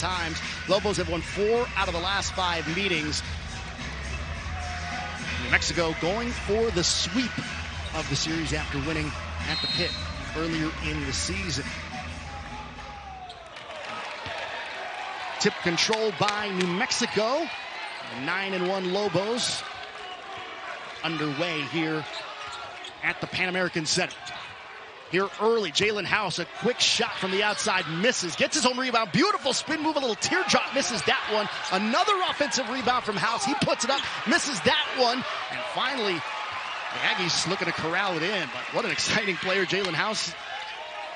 times. Lobos have won 4 out of the last 5 meetings. New Mexico going for the sweep of the series after winning at the pit earlier in the season. Tip control by New Mexico. 9-1 Lobos underway here at the Pan American Center. Here early, Jalen House, a quick shot from the outside, misses, gets his own rebound, beautiful spin move, a little teardrop, misses that one. Another offensive rebound from House, he puts it up, misses that one, and finally, the Aggies looking to corral it in. But what an exciting player Jalen House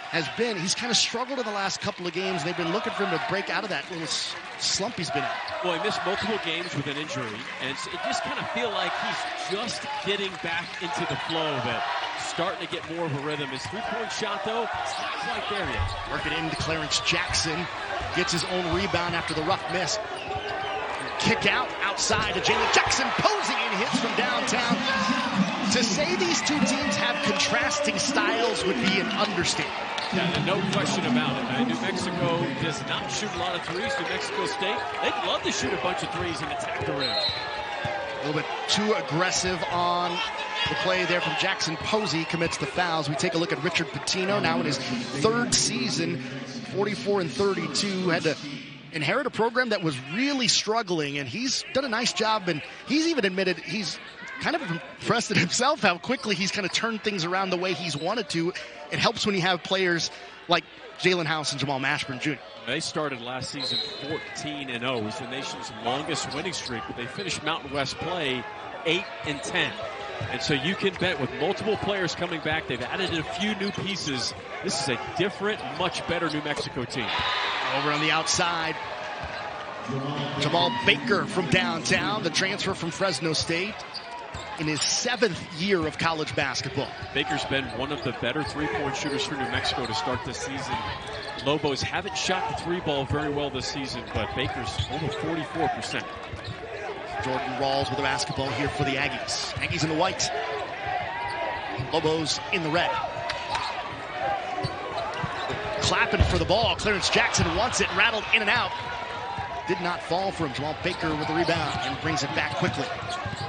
has been. He's kind of struggled in the last couple of games. They've been looking for him to break out of that little slump he's been in. Well, he missed multiple games with an injury, and it just kind of feel like he's just getting back into the flow of it. Starting to get more of a rhythm. His three-point shot, though, it's not quite there yet. Work it into Clarence Jackson. Gets his own rebound after the rough miss. Kick out outside to Jalen Jackson. Posey and hits from downtown. To say these two teams have contrasting styles would be an understatement. Yeah, no question about it. New Mexico does not shoot a lot of threes. New Mexico State, they'd love to shoot a bunch of threes and attack the rim. A little bit too aggressive on the play there from Jackson. Posey commits the fouls. We take a look at Richard Pitino, now in his 3rd season, 44-32. Had to inherit a program that was really struggling, and he's done a nice job, and he's even admitted he's kind of impressed at himself how quickly he's kind of turned things around the way he's wanted to. It helps when you have players like Jalen House and Jamal Mashburn Jr. They started last season 14-0. It's the nation's longest winning streak, but they finished Mountain West play 8-10. And so you can bet with multiple players coming back, they've added a few new pieces. This is a different, much better New Mexico team. Over on the outside, Jamal Baker from downtown, the transfer from Fresno State, in his 7th year of college basketball. Baker's been one of the better three-point shooters for New Mexico to start this season. Lobos haven't shot the three ball very well this season, but Baker's over 44%. Jordan Rawls with the basketball here for the Aggies. Aggies in the white. Lobos in the red. Clapping for the ball. Clarence Jackson wants it, rattled in and out. Did not fall for him. Jamal Baker with the rebound and brings it back quickly.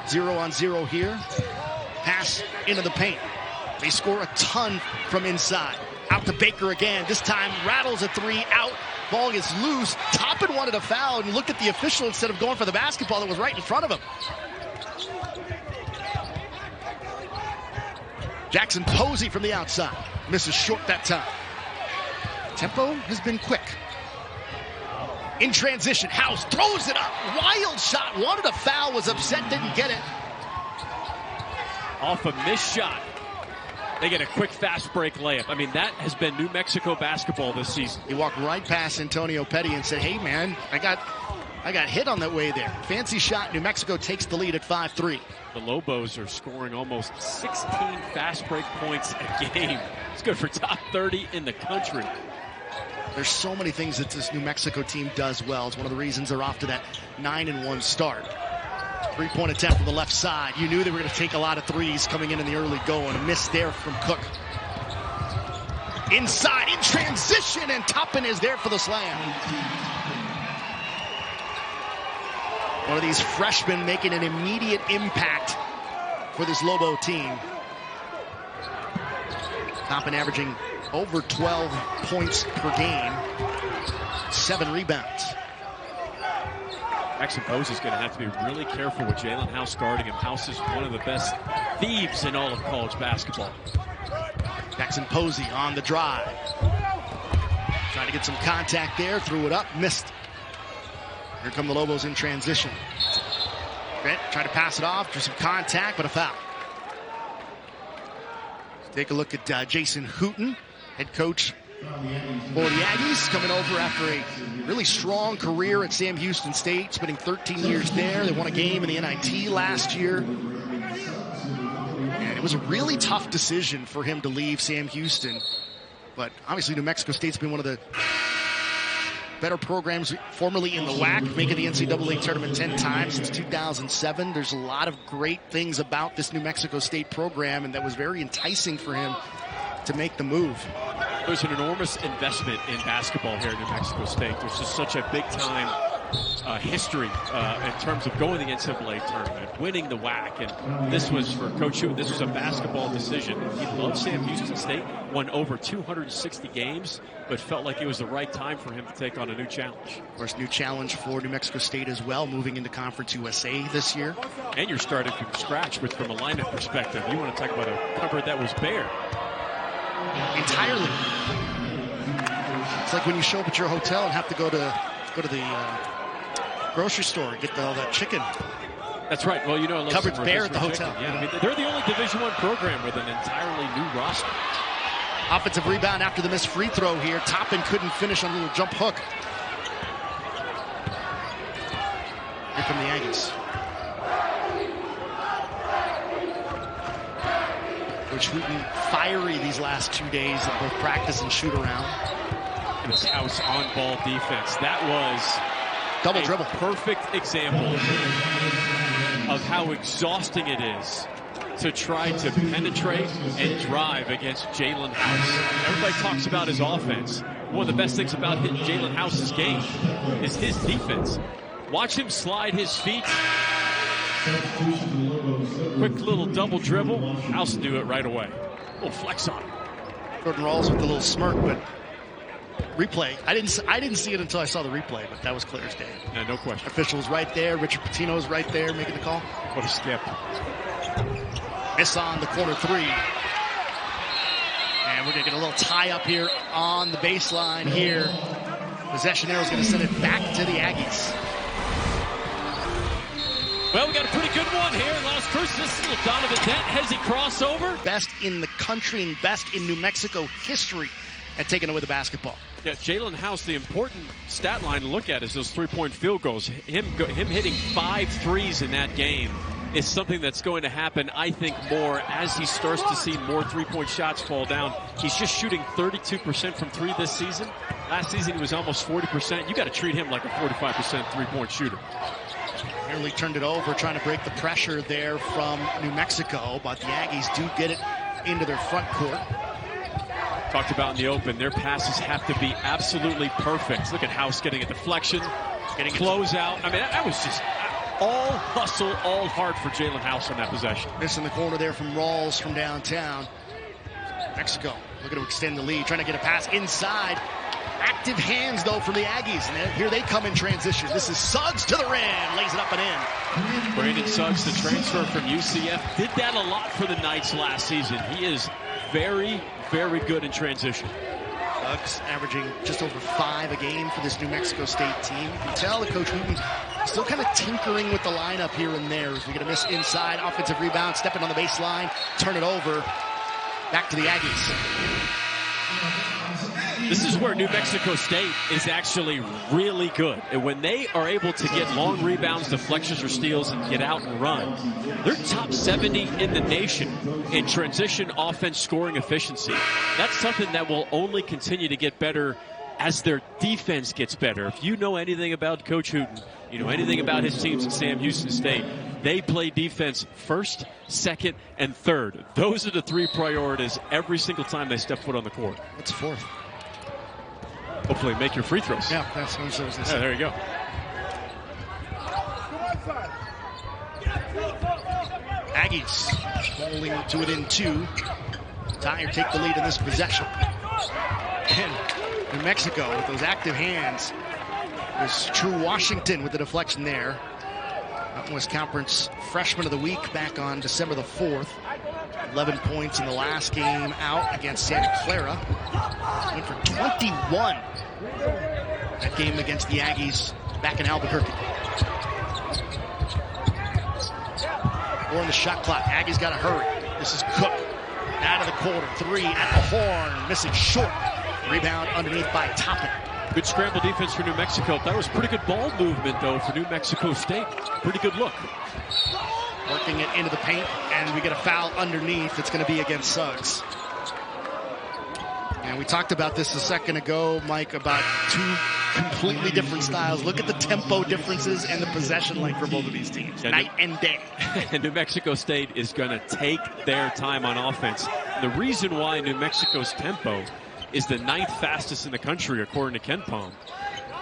0-on-0 here. Pass into the paint. They score a ton from inside. Out to Baker again. This time rattles a 3 out. Ball gets loose. Toppin wanted a foul and looked at the official instead of going for the basketball that was right in front of him. Jackson Posey from the outside. Misses short that time. Tempo has been quick. In transition, House throws it up. Wild shot. Wanted a foul. Was upset. Didn't get it. Off a missed shot. They get a quick fast break layup. I mean, that has been New Mexico basketball this season. He walked right past Antonio Petty and said, hey, man, I got hit on that way there. Fancy shot. New Mexico takes the lead at 5-3. The Lobos are scoring almost 16 fast break points a game. It's good for top 30 in the country. There's so many things that this New Mexico team does well. It's one of the reasons they're off to that 9-1 start. 3-point attempt from the left side. You knew they were going to take a lot of threes coming in the early going. A miss there from Cook. Inside, in transition, and Toppin is there for the slam. One of these freshmen making an immediate impact for this Lobo team. Toppin averaging over 12 points per game. 7 rebounds. Jackson Posey's going to have to be really careful with Jalen House guarding him. House is one of the best thieves in all of college basketball. Jackson Posey on the drive. Trying to get some contact there. Threw it up. Missed. Here come the Lobos in transition. Grant tried to pass it off. Drew some contact, but a foul. Let's take a look at Jason Hooten, head coach for the Aggies, coming over after a really strong career at Sam Houston State, spending 13 years there. They won a game in the NIT last year. And it was a really tough decision for him to leave Sam Houston. But obviously New Mexico State's been one of the better programs formerly in the WAC, making the NCAA tournament 10 times since 2007. There's a lot of great things about this New Mexico State program, and that was very enticing for him to make the move. There's an enormous investment in basketball here in New Mexico State. There's just such a big-time history in terms of going to the NCAA tournament, winning the WAC, and this was for Coach Hooten. This was a basketball decision. He loved Sam Houston State, won over 260 games, but felt like it was the right time for him to take on a new challenge. Of course, new challenge for New Mexico State as well, moving into Conference USA this year. And you're starting from scratch, but from a lineup perspective, you want to talk about a cupboard that was bare. Entirely. It's like when you show up at your hotel and have to go to the grocery store and get all that chicken. That's right. Well, you know, cupboard's bare at the hotel. Yeah, I mean, they're the only Division I program with an entirely new roster. Offensive rebound after the missed free throw here. Toppin couldn't finish on a little jump hook. Here come the Aggies. Coach Hooten fiery these last 2 days of both practice and shoot around. And his house on ball defense. That was double dribble. Perfect example of how exhausting it is to try to penetrate and drive against Jalen House. Everybody talks about his offense. One of the best things about Jalen House's game is his defense. Watch him slide his feet. Quick little double dribble. House do it right away. A little flex on him. Jordan Rawls with a little smirk, but replay. I didn't see it until I saw the replay, but that was clear as day. Yeah, no question. Officials right there. Richard Pitino's right there making the call. What a skip. Miss on the corner three. And we're going to get a little tie up here on the baseline here. Possession arrow is going to send it back to the Aggies. Well, we got a pretty good one here in Las Cruces. This little Donovan Dent, hezy crossover. Best in the country and best in New Mexico history at taking away the basketball. Yeah, Jalen House, the important stat line to look at is those three-point field goals. Him hitting 5 threes in that game is something that's going to happen, I think, more as he starts to see more three-point shots fall down. He's just shooting 32% from three this season. Last season, he was almost 40%. You got to treat him like a 45% three-point shooter. Nearly turned it over, trying to break the pressure there from New Mexico, but the Aggies do get it into their front court. Talked about in the open, their passes have to be absolutely perfect. Look at House getting a deflection, getting close out. I mean, that was just all hustle, all hard for Jalen House on that possession. Missing the corner there from Rawls from downtown. Mexico looking to extend the lead, trying to get a pass inside. Active hands, though, from the Aggies. And here they come in transition. This is Suggs to the rim. Lays it up and in. Brandon Suggs, the transfer from UCF, did that a lot for the Knights last season. He is very, very good in transition. Suggs averaging just over 5 a game for this New Mexico State team. You can tell that Coach Hooten still kind of tinkering with the lineup here and there. As we get a miss inside, offensive rebound, stepping on the baseline, turn it over. Back to the Aggies. This is where New Mexico State is actually really good. And when they are able to get long rebounds, deflections, or steals and get out and run, they're top 70 in the nation in transition offense scoring efficiency. That's something that will only continue to get better as their defense gets better. If you know anything about Coach Hooten, you know anything about his teams at Sam Houston State, they play defense first, second, and third. Those are the 3 priorities every single time they step foot on the court. What's fourth? Hopefully make your free throws. Yeah, that's what I was going to say. Yeah, there you go. Aggies holding to within 2. Dyer take the lead in this possession. And New Mexico with those active hands. There's True Washington with the deflection there. Mountain West Conference Freshman of the Week back on December the 4th. 11 points in the last game out against Santa Clara. Went for 21 that game against the Aggies back in Albuquerque. 4 on the shot clock. Aggies got to hurry. This is Cook out of the quarter. 3 at the horn, missing short. Rebound underneath by Toppin. Good scramble defense for New Mexico. That was pretty good ball movement, though, for New Mexico State. Pretty good look. Working it into the paint, and we get a foul underneath. It's going to be against Suggs. And we talked about this a second ago, Mike, about 2 completely different styles. Look at the tempo differences and the possession length for both of these teams. Yeah, night and day. And New Mexico State is going to take their time on offense. The reason why New Mexico's tempo is the 9th fastest in the country, according to KenPom,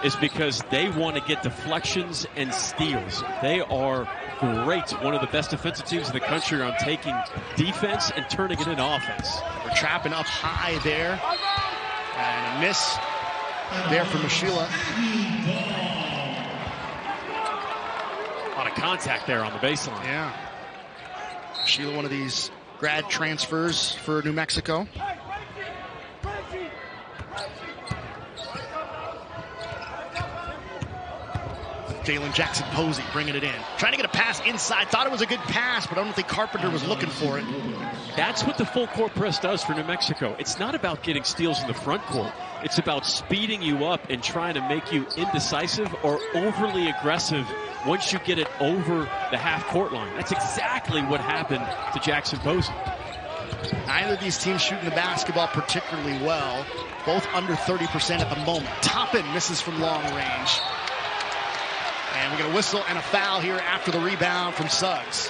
is because they want to get deflections and steals. They are great. One of the best defensive teams in the country on taking defense and turning it into offense. We're trapping up high there. And a miss there for Mashila. A lot of contact there on the baseline. Yeah. Mashila, one of these grad transfers for New Mexico. Jalen Jackson Posey bringing it in. Trying to get a pass inside. Thought it was a good pass, but I don't think Carpenter was looking for it. That's what the full court press does for New Mexico. It's not about getting steals in the front court. It's about speeding you up and trying to make you indecisive or overly aggressive once you get it over the half-court line. That's exactly what happened to Jackson Posey. Neither of these teams shooting the basketball particularly well. Both under 30% at the moment. Toppin misses from long range. And we get a whistle and a foul here after the rebound from Suggs.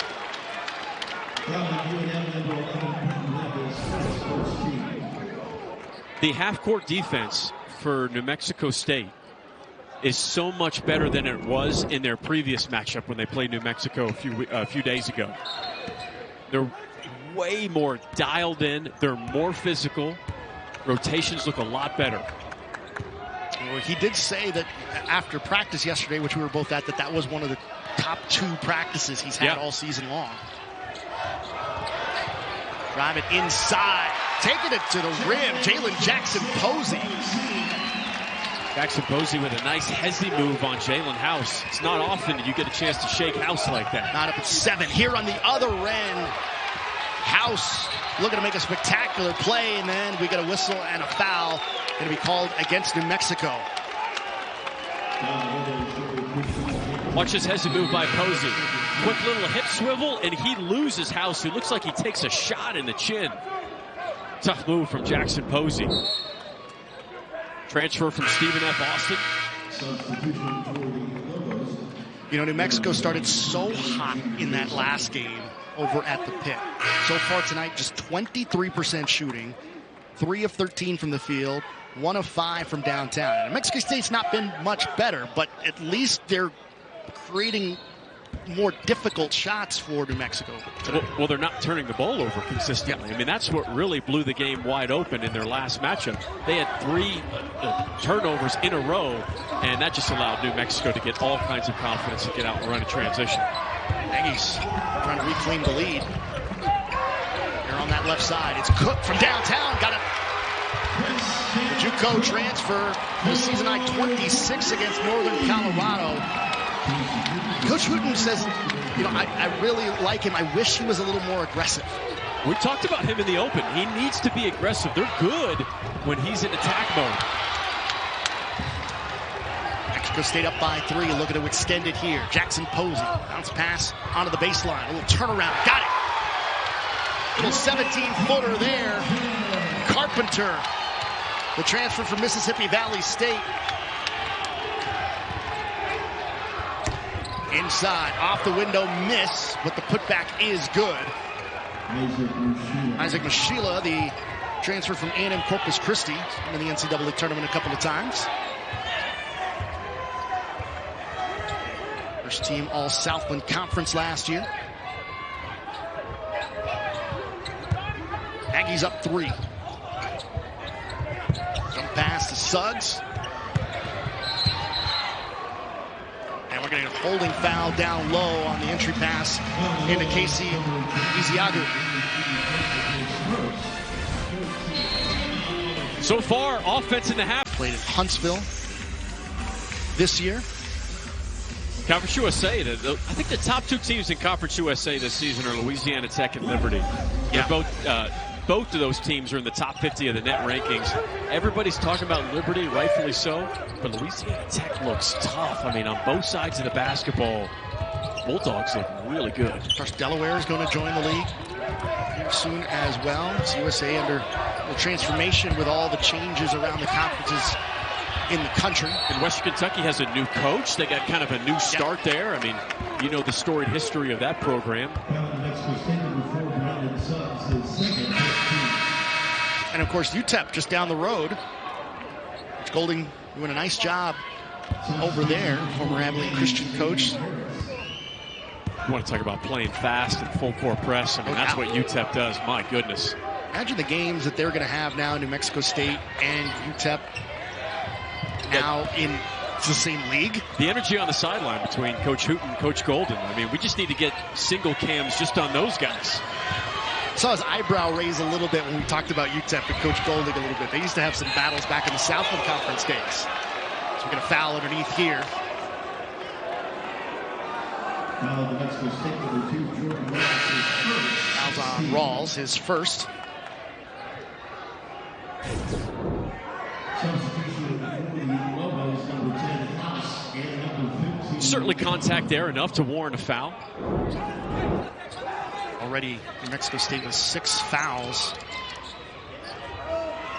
The half-court defense for New Mexico State is so much better than it was in their previous matchup when they played New Mexico a few days ago. They're way more dialed in. They're more physical. Rotations look a lot better. Well, he did say that after practice yesterday, which we were both at, that was one of the top 2 practices he's had all season long. Drive it inside. Taking it to the rim. Jalen Jackson Posey. Jackson Posey with a nice hezzy move on Jalen House. It's not often that you get a chance to shake House like that. Not up at 7. Here on the other end, House looking to make a spectacular play, and then we get a whistle and a foul going to be called against New Mexico. Watch this hezzy move by Posey. Quick little hip swivel, and he loses House. It looks like he takes a shot in the chin. Tough move from Jackson Posey. Transfer from Stephen F. Austin. You know, New Mexico started so hot in that last game over at the pit. So far tonight, just 23% shooting, 3 of 13 from the field, 1 of 5 from downtown. And Mexico State's not been much better, but at least they're creating more difficult shots for New Mexico. Well, they're not turning the ball over consistently. I mean, that's what really blew the game wide open in their last matchup. They had 3 turnovers in a row, and that just allowed New Mexico to get all kinds of confidence to get out and run a transition. Aggies trying to reclaim the lead. They're on that left side. It's Cook from downtown. Got it. The JUCO transfer this season high 26 against Northern Colorado. Coach Hooten says, you know, I really like him. I wish he was a little more aggressive. We talked about him in the open. He needs to be aggressive. They're good when he's in attack mode. Mexico State up by 3, looking to extend it here. Jackson Posey, bounce pass onto the baseline. A little turnaround, got it. Little 17-footer there. Carpenter, the transfer from Mississippi Valley State. Inside, off the window, miss, but the putback is good. Isaac Mashila, the transfer from A&M Corpus Christi, in the NCAA tournament a couple of times. First team All-Southland Conference last year. Aggies up 3. Jump pass to Suggs. And we're getting a holding foul down low on the entry pass into Casey Iziagu. So far, offense in the half. Played at Huntsville this year. Conference USA, I think the top 2 teams in Conference USA this season are Louisiana Tech and Liberty. Yeah. Both of those teams are in the top 50 of the net rankings. Everybody's talking about Liberty, rightfully so, but Louisiana Tech looks tough. I mean, on both sides of the basketball, Bulldogs look really good. Of course, Delaware is going to join the league here soon as well. It's USA under the transformation with all the changes around the conferences in the country. And Western Kentucky has a new coach. They got kind of a new start there. I mean, you know the storied history of that program. And of course, UTEP just down the road. Coach Golding doing a nice job over there. Former Abilene Christian coach. You want to talk about playing fast and full court press. I mean, that's what UTEP does. My goodness. Imagine the games that they're going to have now, New Mexico State and UTEP now in the same league. The energy on the sideline between Coach Hooten and Coach Golden. I mean, we just need to get single cams just on those guys. I saw his eyebrow raise a little bit when we talked about UTEP and Coach Golding a little bit. They used to have some battles back in the Southland Conference days. So we're going to foul underneath here. Fouls on Rawls, his first. Certainly contact there, enough to warrant a foul. Already New Mexico State with 6 fouls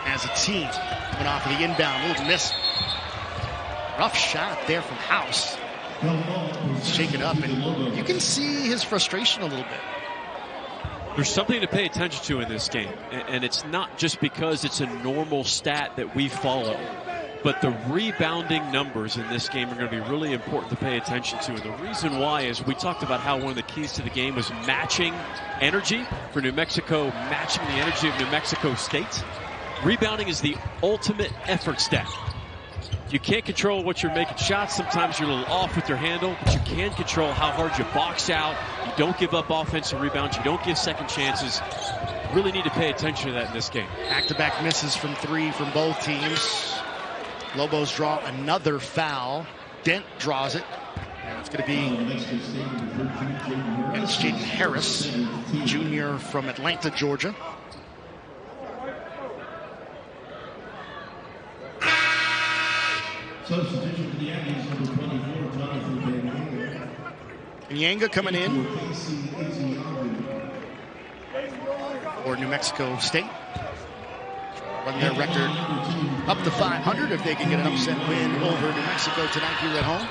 as a team. Coming off of the inbound, a little miss. Rough shot there from House. Shaken up, and you can see his frustration a little bit. There's something to pay attention to in this game, and it's not just because it's a normal stat that we follow, but the rebounding numbers in this game are going to be really important to pay attention to. And the reason why is we talked about how one of the keys to the game was matching energy for New Mexico, matching the energy of New Mexico State. Rebounding is the ultimate effort stat. You can't control what you're making shots. Sometimes you're a little off with your handle, but you can control how hard you box out. You don't give up offensive rebounds. You don't give second chances. Really need to pay attention to that in this game. Back-to-back misses from 3 from both teams. Lobos draw another foul. Dent draws it. And it's going to be against Jaden Harris, junior from Atlanta, Georgia. Substitution for the Aggies, number 24, Jonathan Nyanga coming in for New Mexico State. Run their record up to 500 if they can get an upset win over New Mexico tonight here at home.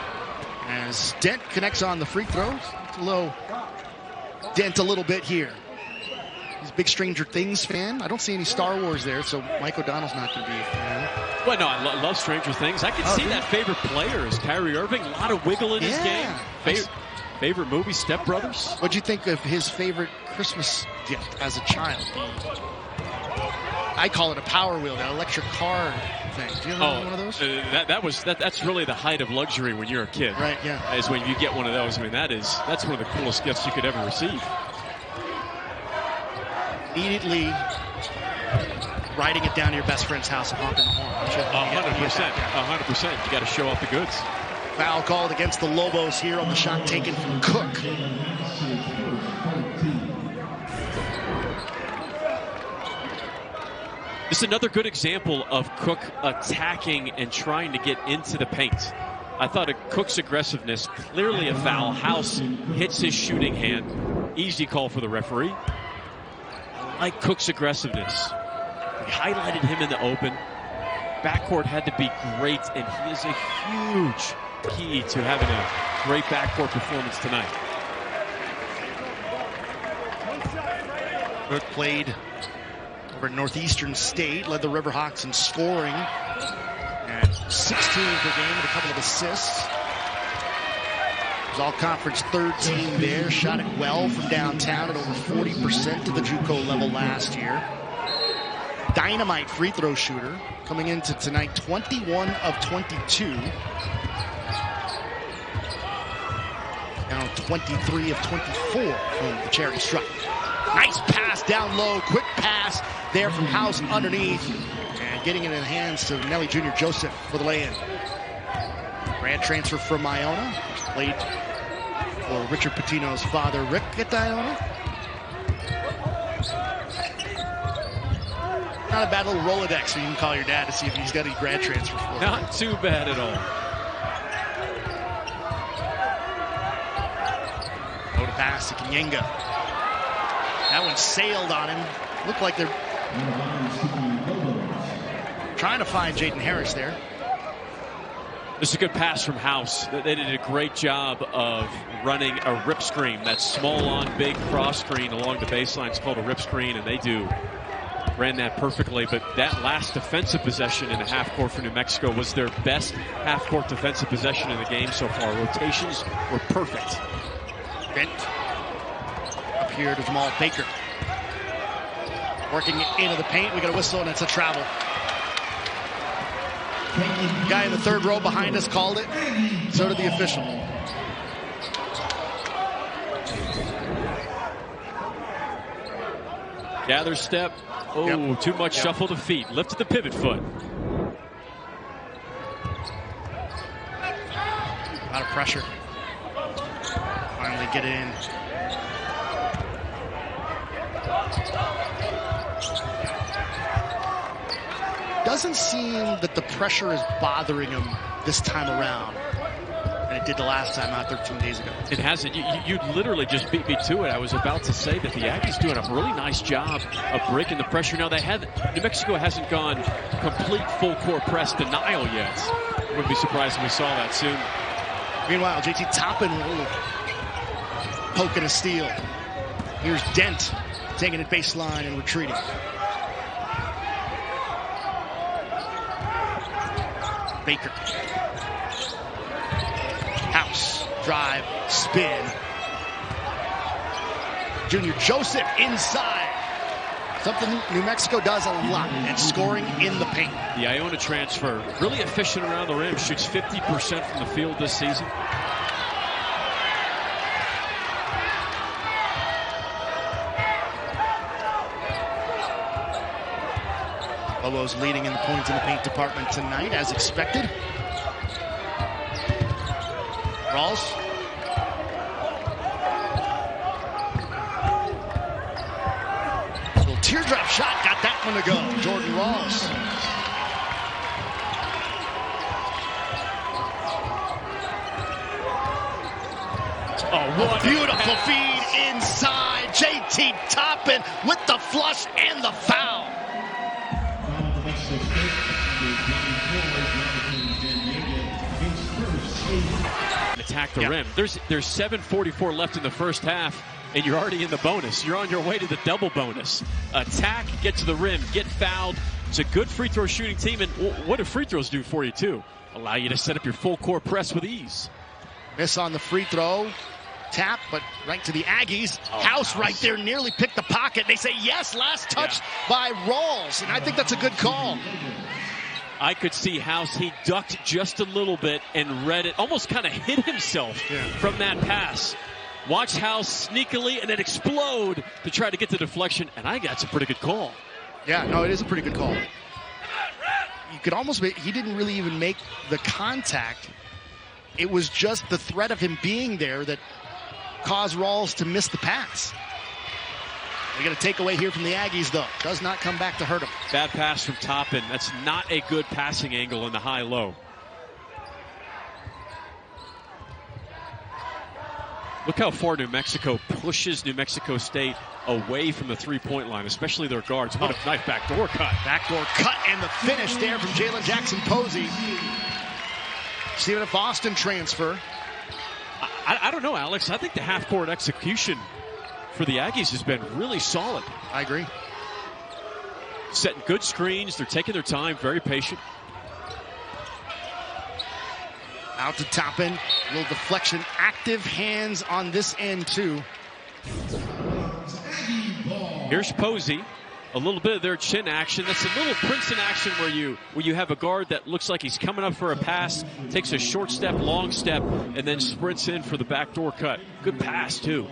As Dent connects on the free throws. It's a little Dent a little bit here. He's a big Stranger Things fan. I don't see any Star Wars there, so Mike O'Donnell's not going to be a fan. Well, no, I love Stranger Things. I can see that favorite player is Kyrie Irving. A lot of wiggle in his game. Favorite movie, Step Brothers. What'd you think of his favorite Christmas gift as a child? I call it a Power Wheel, that electric car thing. Do you have one of those? That's really the height of luxury when you're a kid. Right, yeah. Is when you get one of those. I mean, that's one of the coolest gifts you could ever receive. Immediately riding it down to your best friend's house and honking the horn. 100%. You got to show off the goods. Foul called against the Lobos here on the shot taken from Cook. This is another good example of Cook attacking and trying to get into the paint. I thought of Cook's aggressiveness, clearly a foul. House hits his shooting hand. Easy call for the referee. I like Cook's aggressiveness. We highlighted him in the open. Backcourt had to be great, and he is a huge key to having a great backcourt performance tonight. Cook played over at Northeastern State, led the Riverhawks in scoring at 16 per game with a couple of assists. Was all-conference third team there, shot it well from downtown at over 40% to the JUCO level last year. Dynamite free throw shooter coming into tonight, 21 of 22. Now 23 of 24 from the cherry stripe. Nice pass down low, quick pass there from House underneath. And getting it in the hands to Nelly Jr. Joseph for the lay-in. Grad transfer from Iona. Played for Richard Pitino's father, Rick, at Iona. Not a bad little Rolodex so you can call your dad to see if he's got any grad transfer for you. Not too bad at all. Go to pass to Nyanga. That one sailed on him. Looked like they're trying to find Jaden Harris there. This is a good pass from House. They did a great job of running a rip screen. That small on big cross screen along the baseline is called a rip screen, and they do ran that perfectly, but that last defensive possession in the half court for New Mexico was their best half court defensive possession in the game so far. Rotations were perfect. Bent up here to Jamal Baker. Working it into the paint. We got a whistle, and it's a travel. Guy in the third row behind us called it. So did the official. Gather step. Oh, too much shuffle to feet. Lifted the pivot foot. A lot of pressure. Finally get it in. Doesn't seem that the pressure is bothering him this time around. And it did the last time out there 2 days ago. It hasn't. You literally just beat me to it. I was about to say that the Aggies doing a really nice job of breaking the pressure. Now, New Mexico hasn't gone complete full court press denial yet. Wouldn't be surprised if we saw that soon. Meanwhile, JT Toppin poking a steal. Here's Dent taking it baseline and retreating. Baker. House, drive, spin. Junior Joseph inside. Something New Mexico does a lot, and scoring in the paint. The Iona transfer, really efficient around the rim, shoots 50% from the field this season. Lobos leading in the points in the paint department tonight, as expected. Rawls. Little teardrop shot, got that one to go. Jordan Rawls. Oh, what a beautiful feed inside. JT Toppin with the flush and the foul. Attack the rim. There's 7:44 left in the first half, and you're already in the bonus. You're on your way to the double bonus. Attack, get to the rim, get fouled. It's a good free throw shooting team, and what do free throws do for you too? Allow you to set up your full court press with ease. Miss on the free throw. Tap, but right to the Aggies. House right there, nearly picked the pocket. They say yes, last touch by Rawls, and I think that's a good call. I could see House. He ducked just a little bit and read it, almost kind of hit himself from that pass. Watch House sneakily and then explode to try to get the deflection, and I think that's a pretty good call. Yeah, no, it is a pretty good call. You could almost make, he didn't really even make the contact. It was just the threat of him being there that caused Rawls to miss the pass. We got a takeaway here from the Aggies, though. Does not come back to hurt him. Bad pass from Toppin. That's not a good passing angle in the high-low. Look how far New Mexico pushes New Mexico State away from the three-point line, especially their guards. What a nice backdoor cut. Backdoor cut and the finish there from Jalen Jackson Posey. Stephen F. Austin transfer. I don't know, Alex. I think the half-court execution for the Aggies has been really solid. I agree. Setting good screens. They're taking their time, very patient. Out to Toppin. A little deflection. Active hands on this end, too. Here's Posey. A little bit of their chin action. That's a little Princeton action where you have a guard that looks like he's coming up for a pass, takes a short step, long step, and then sprints in for the backdoor cut. Good pass, too.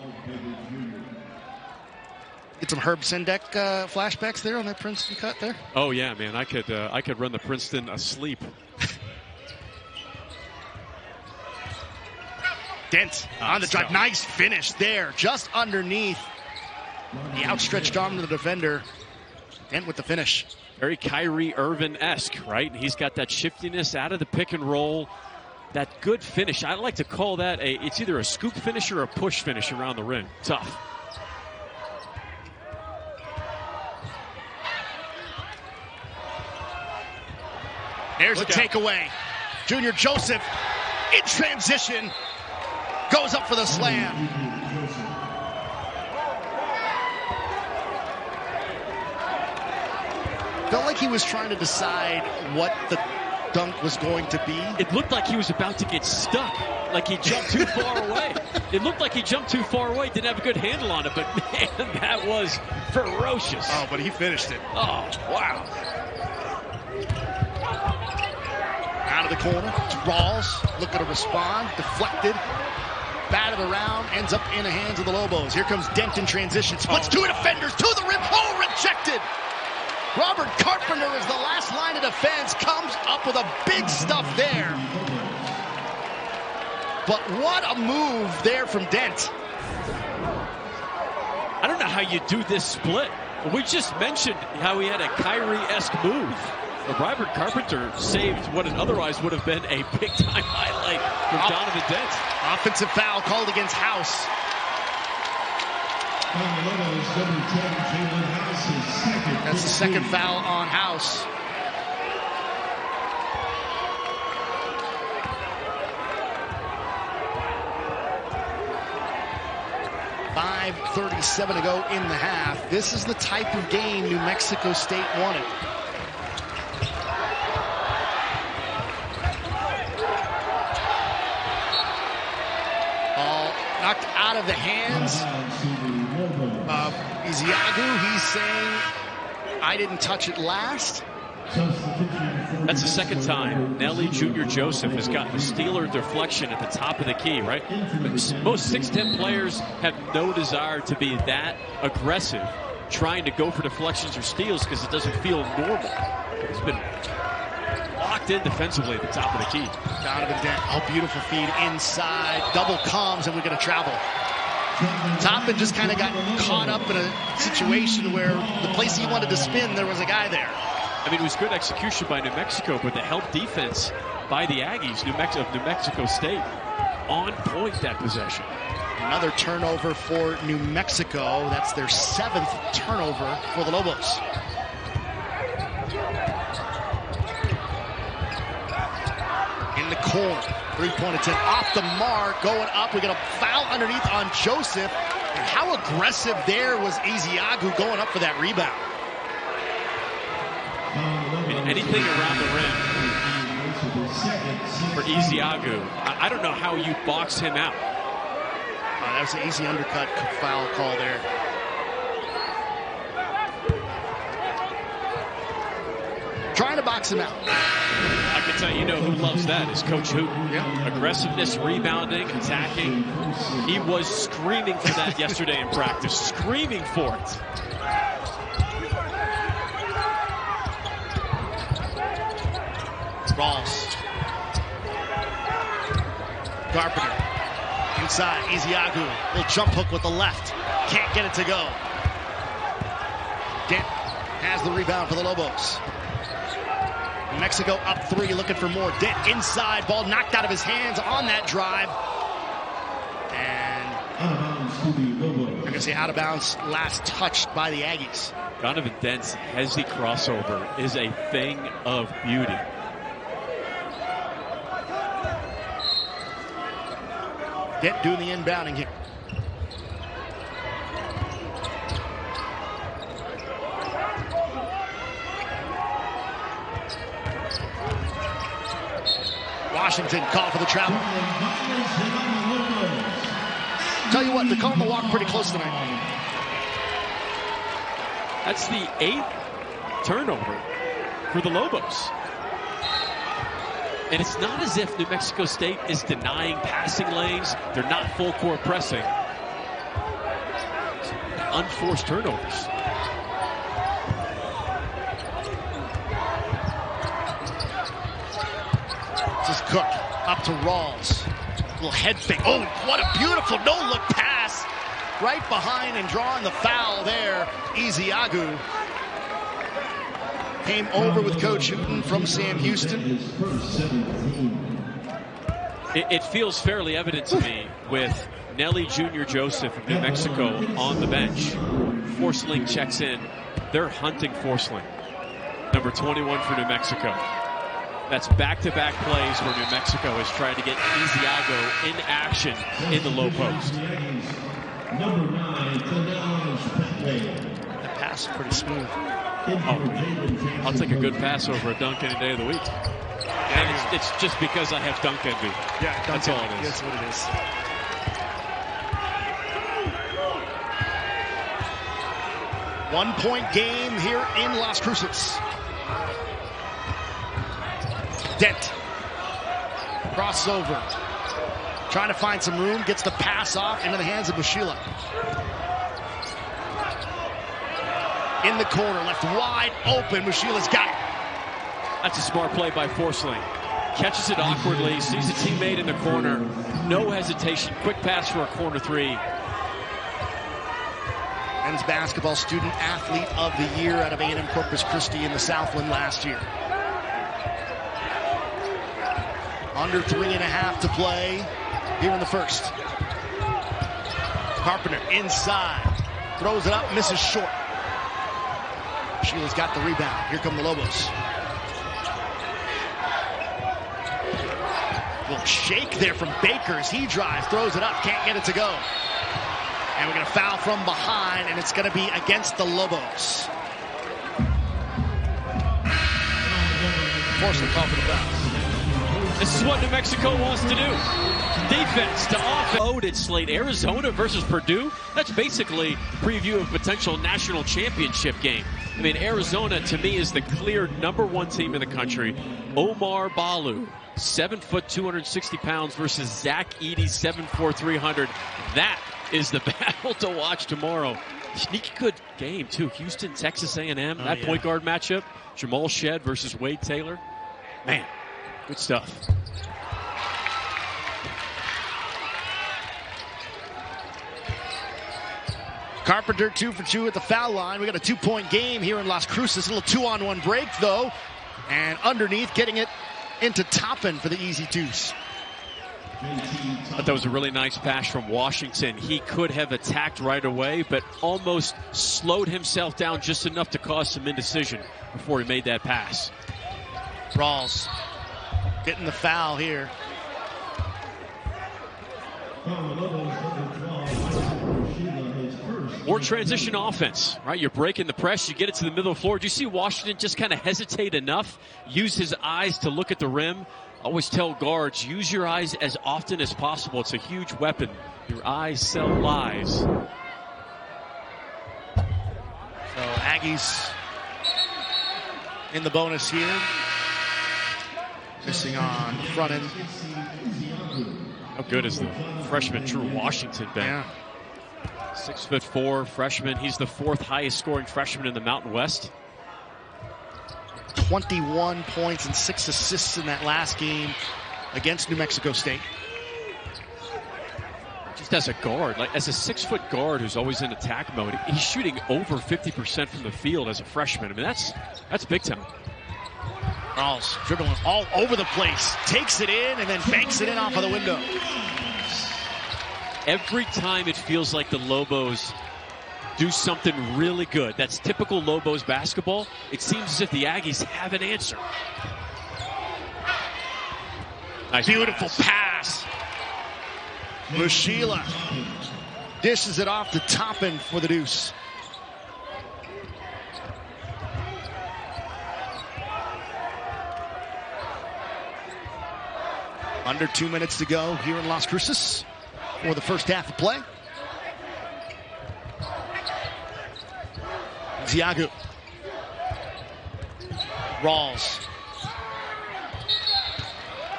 Get some Herb Sendek flashbacks there on that Princeton cut there. Oh yeah, man, I could run the Princeton asleep. Dent on the drive. Nice finish there, just underneath the outstretched arm of the defender. Dent with the finish. Very Kyrie Irving-esque, right? He's got that shiftiness out of the pick and roll. That good finish. I like to call that it's either a scoop finish or a push finish around the rim. Tough. There's a takeaway. Junior Joseph in transition goes up for the slam. like he was trying to decide what the dunk was going to be. It looked like he was about to get stuck, like he jumped too far away. It looked like he jumped too far away, didn't have a good handle on it, but man, that was ferocious. Oh, but he finished it. Oh, wow. Out of the corner, Rawls looking to respond, deflected. Batted around, ends up in the hands of the Lobos. Here comes Dent in transition. Splits two defenders to the rim. Oh, rejected. Robert Carpenter is the last line of defense. Comes up with a big stuff there. But what a move there from Dent. I don't know how you do this split. We just mentioned how he had a Kyrie-esque move. But Robert Carpenter saved what otherwise would have been a big-time highlight from Donovan Dent. Offensive foul called against House. That's the second foul on House. .5:37 to go in the half. This is the type of game New Mexico State wanted. Knocked out of the hands of Iziagu. He's saying, I didn't touch it last. That's the second time Nelly Jr. Joseph has gotten a steal or deflection at the top of the key, right? Most 6'10 players have no desire to be that aggressive, trying to go for deflections or steals because it doesn't feel normal. It's been locked in defensively at the top of the key. Donovan Dent, oh, beautiful feed inside. Double comes, and we're going to travel. Toppin just kind of got caught up in a situation where the place he wanted to spin, there was a guy there. I mean, it was good execution by New Mexico, but the help defense by the Aggies, of New Mexico State, on point that possession. Another turnover for New Mexico. That's their 7th turnover for the Lobos. In the corner, three-point attempt off the mark, going up. We got a foul underneath on Joseph. And how aggressive there was Iziagu going up for that rebound. I mean, anything around the rim for Iziagu. I don't know how you box him out. That was an easy undercut foul call there. Trying to box him out. I can tell you know who loves that is Coach Hooten. Yep. Aggressiveness, rebounding, attacking. He was screaming for that yesterday in practice. Screaming for it. Rawls. Carpenter. Inside, Iziagu. Little jump hook with the left. Can't get it to go. Dent has the rebound for the Lobos. New Mexico up 3, looking for more. Dent inside, ball knocked out of his hands on that drive. And I'm going to say out of bounds, last touched by the Aggies. Donovan Dent's hezzy crossover is a thing of beauty. Dent doing the inbounding here. Washington called for the travel. Tell you what, they're calling the walk pretty close tonight. That's the 8th turnover for the Lobos. And it's not as if New Mexico State is denying passing lanes. They're not full court pressing. Unforced turnovers. This is Cook up to Rawls. Little head fake. Oh, what a beautiful no-look pass. Right behind and drawing the foul there. Iziagu came over with Coach Hooten from Sam Houston. It feels fairly evident to me with Nelly Jr. Joseph of New Mexico on the bench. Forsling checks in. They're hunting Forsling. Number 21 for New Mexico. That's back-to-back plays where New Mexico is trying to get Iziagu in action in the low post. Number 9, The pass is pretty smooth. Oh, I'll take a good pass over a dunk any day of the week. And it's just because I have dunk envy. Yeah, that's all it is. That's what it is. One-point game here in Las Cruces. Dent. Crossover. Trying to find some room. Gets the pass off into the hands of Mushila. In the corner, left wide open. Mushila's got it. That's a smart play by Forsling. Catches it awkwardly, sees a teammate in the corner. No hesitation. Quick pass for a corner three. Men's basketball student athlete of the year out of A&M Corpus Christi in the Southland last year. Under 3.5 to play here in the first. Carpenter inside. Throws it up, misses short. Sheila's got the rebound. Here come the Lobos. Little shake there from Baker as he drives, throws it up, can't get it to go. And we're going to foul from behind, and it's going to be against the Lobos. Force the call for the foul. This is what New Mexico wants to do. Defense to offense. Loaded slate. Arizona versus Purdue. That's basically a preview of potential national championship game. I mean, Arizona, to me, is the clear #1 team in the country. Omar Balu, 7 foot, 260 pounds versus Zach Edey, 7'4", 300. That is the battle to watch tomorrow. Sneaky good game, too. Houston, Texas A&M, point guard matchup. Jamal Shed versus Wade Taylor. Man, good stuff. Carpenter 2 for 2 at the foul line. We got a 2-point game here in Las Cruces. A little 2-on-1 break, though. And underneath, getting it into Toppin for the easy twos. But that was a really nice pass from Washington. He could have attacked right away, but almost slowed himself down just enough to cause some indecision before he made that pass. Rawls getting the foul here. Or transition offense, right? You're breaking the press, you get it to the middle of the floor. Do you see Washington just kind of hesitate enough? Use his eyes to look at the rim. Always tell guards, use your eyes as often as possible. It's a huge weapon. Your eyes sell lies. So Aggies in the bonus here. Missing on the front end. How good is the freshman Drew Washington been? Yeah. 6'4" freshman. He's the 4th highest scoring freshman in the Mountain West. 21 points and 6 assists in that last game against New Mexico State. Just as a guard, like as a 6-foot guard who's always in attack mode, he's shooting over 50% from the field as a freshman. I mean, that's big time. Rawls dribbling all over the place. Takes it in and then banks it in off of the window. Every time it feels like the Lobos do something really good, that's typical Lobos basketball, it seems as if the Aggies have an answer. Nice Beautiful pass. Mushila dishes it off to Toppin for the deuce. Under 2 minutes to go here in Las Cruces for the first half of play. Ziagu. Rawls.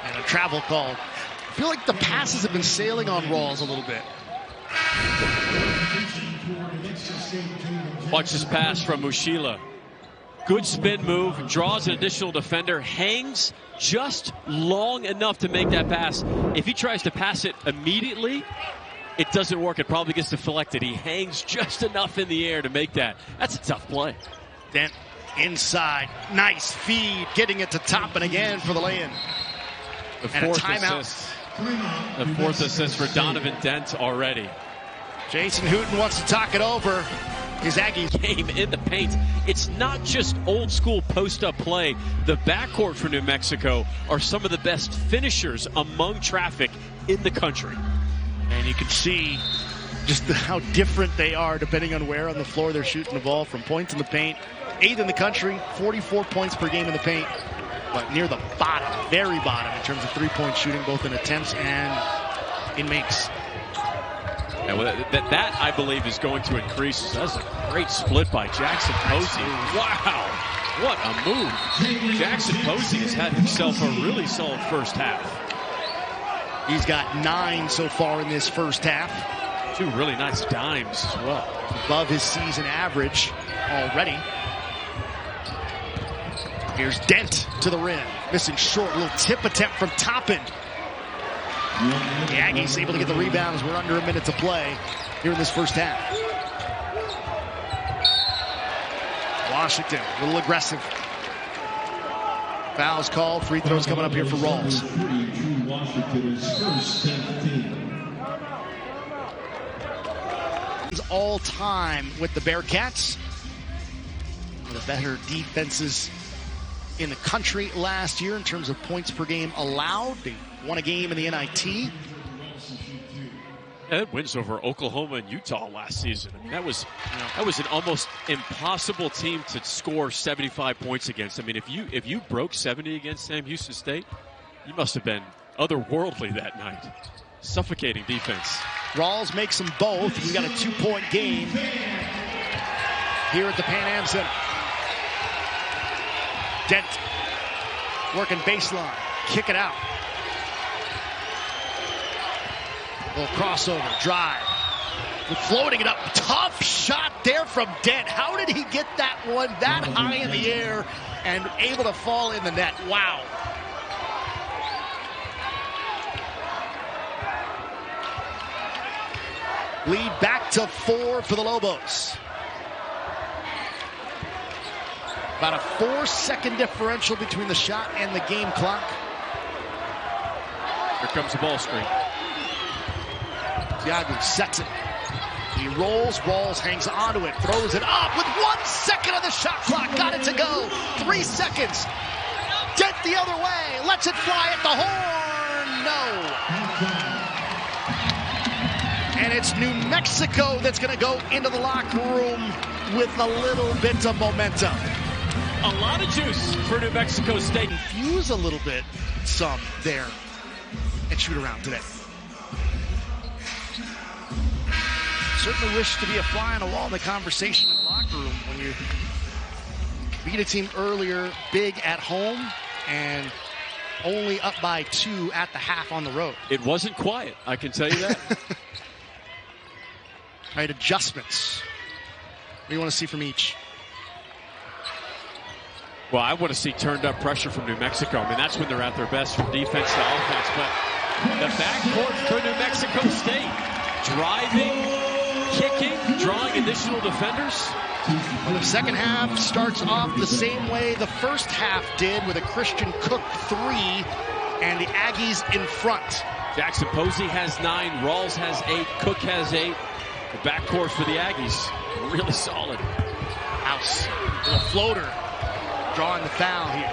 And a travel call. I feel like the passes have been sailing on Rawls a little bit. Watch this pass from Mushila. Good spin move, draws an additional defender, hangs just long enough to make that pass. If he tries to pass it immediately, it doesn't work. It probably gets deflected. He hangs just enough in the air to make that. That's a tough play. Dent inside. Nice feed. Getting it to Toppin again for the lay-in. The And a fourth timeout. assist. The 4th assist for Donovan Dent already. Jason Hooten wants to talk it over. His Aggies Game in the paint. It's not just old school post-up play. The backcourt for New Mexico are some of the best finishers among traffic in the country. And you can see just how different they are depending on where on the floor they're shooting the ball from. Points in the paint, 8th in the country, 44 points per game in the paint, but near the bottom, very bottom in terms of three-point shooting, both in attempts and in makes. Yeah, well, that I believe is going to increase. That's a great split by Jackson Posey. Wow, what a move. Jackson Posey has had himself a really solid first half. He's got 9 so far in this first half. 2 really nice dimes as well. Above his season average already. Here's Dent to the rim. Missing short, little tip attempt from Toppin. The Aggies able to get the rebound as we're under a minute to play here in this first half. Washington, a little aggressive. Fouls called, free throws coming up here for Rawls. All time with the Bearcats. One of the better defenses in the country last year in terms of points per game allowed. They won a game in the NIT. That wins over Oklahoma and Utah last season. I mean, that was an almost impossible team to score 75 points against. I mean, if you broke 70 against Sam Houston State, you must have been otherworldly that night. Suffocating defense. Rawls makes them both. He's got a 2-point game here at the Pan Am Center. Dent working baseline. Kick it out. Little crossover, drive. Floating it up. Tough shot there from Dent. How did he get that one that high in the air and able to fall in the net? Wow. Lead back to 4 for the Lobos. About a 4-second differential between the shot and the game clock. Here comes the ball screen. Thiago sets it. He rolls, Rawls hangs onto it, throws it up with 1 second of the shot clock. Got it to go. 3 seconds. Dent the other way. Lets it fly at the horn. No. And it's New Mexico that's going to go into the locker room with a little bit of momentum. A lot of juice for New Mexico State. Confuse a little bit some there at shoot around today. Certainly wish to be a fly on the wall in the conversation in the locker room when you beat a team earlier, big at home, and only up by 2 at the half on the road. It wasn't quiet, I can tell you that. All right, adjustments. What do you want to see from each? Well, I want to see turned up pressure from New Mexico. I mean, that's when they're at their best from defense to offense. But the backcourt for New Mexico State, driving, kicking, drawing additional defenders. Well, the second half starts off the same way the first half did, with a Christian Cook 3 and the Aggies in front. Jackson Posey has 9, Rawls has 8, Cook has 8. The backcourt for the Aggies, really solid. House, little floater, drawing the foul here.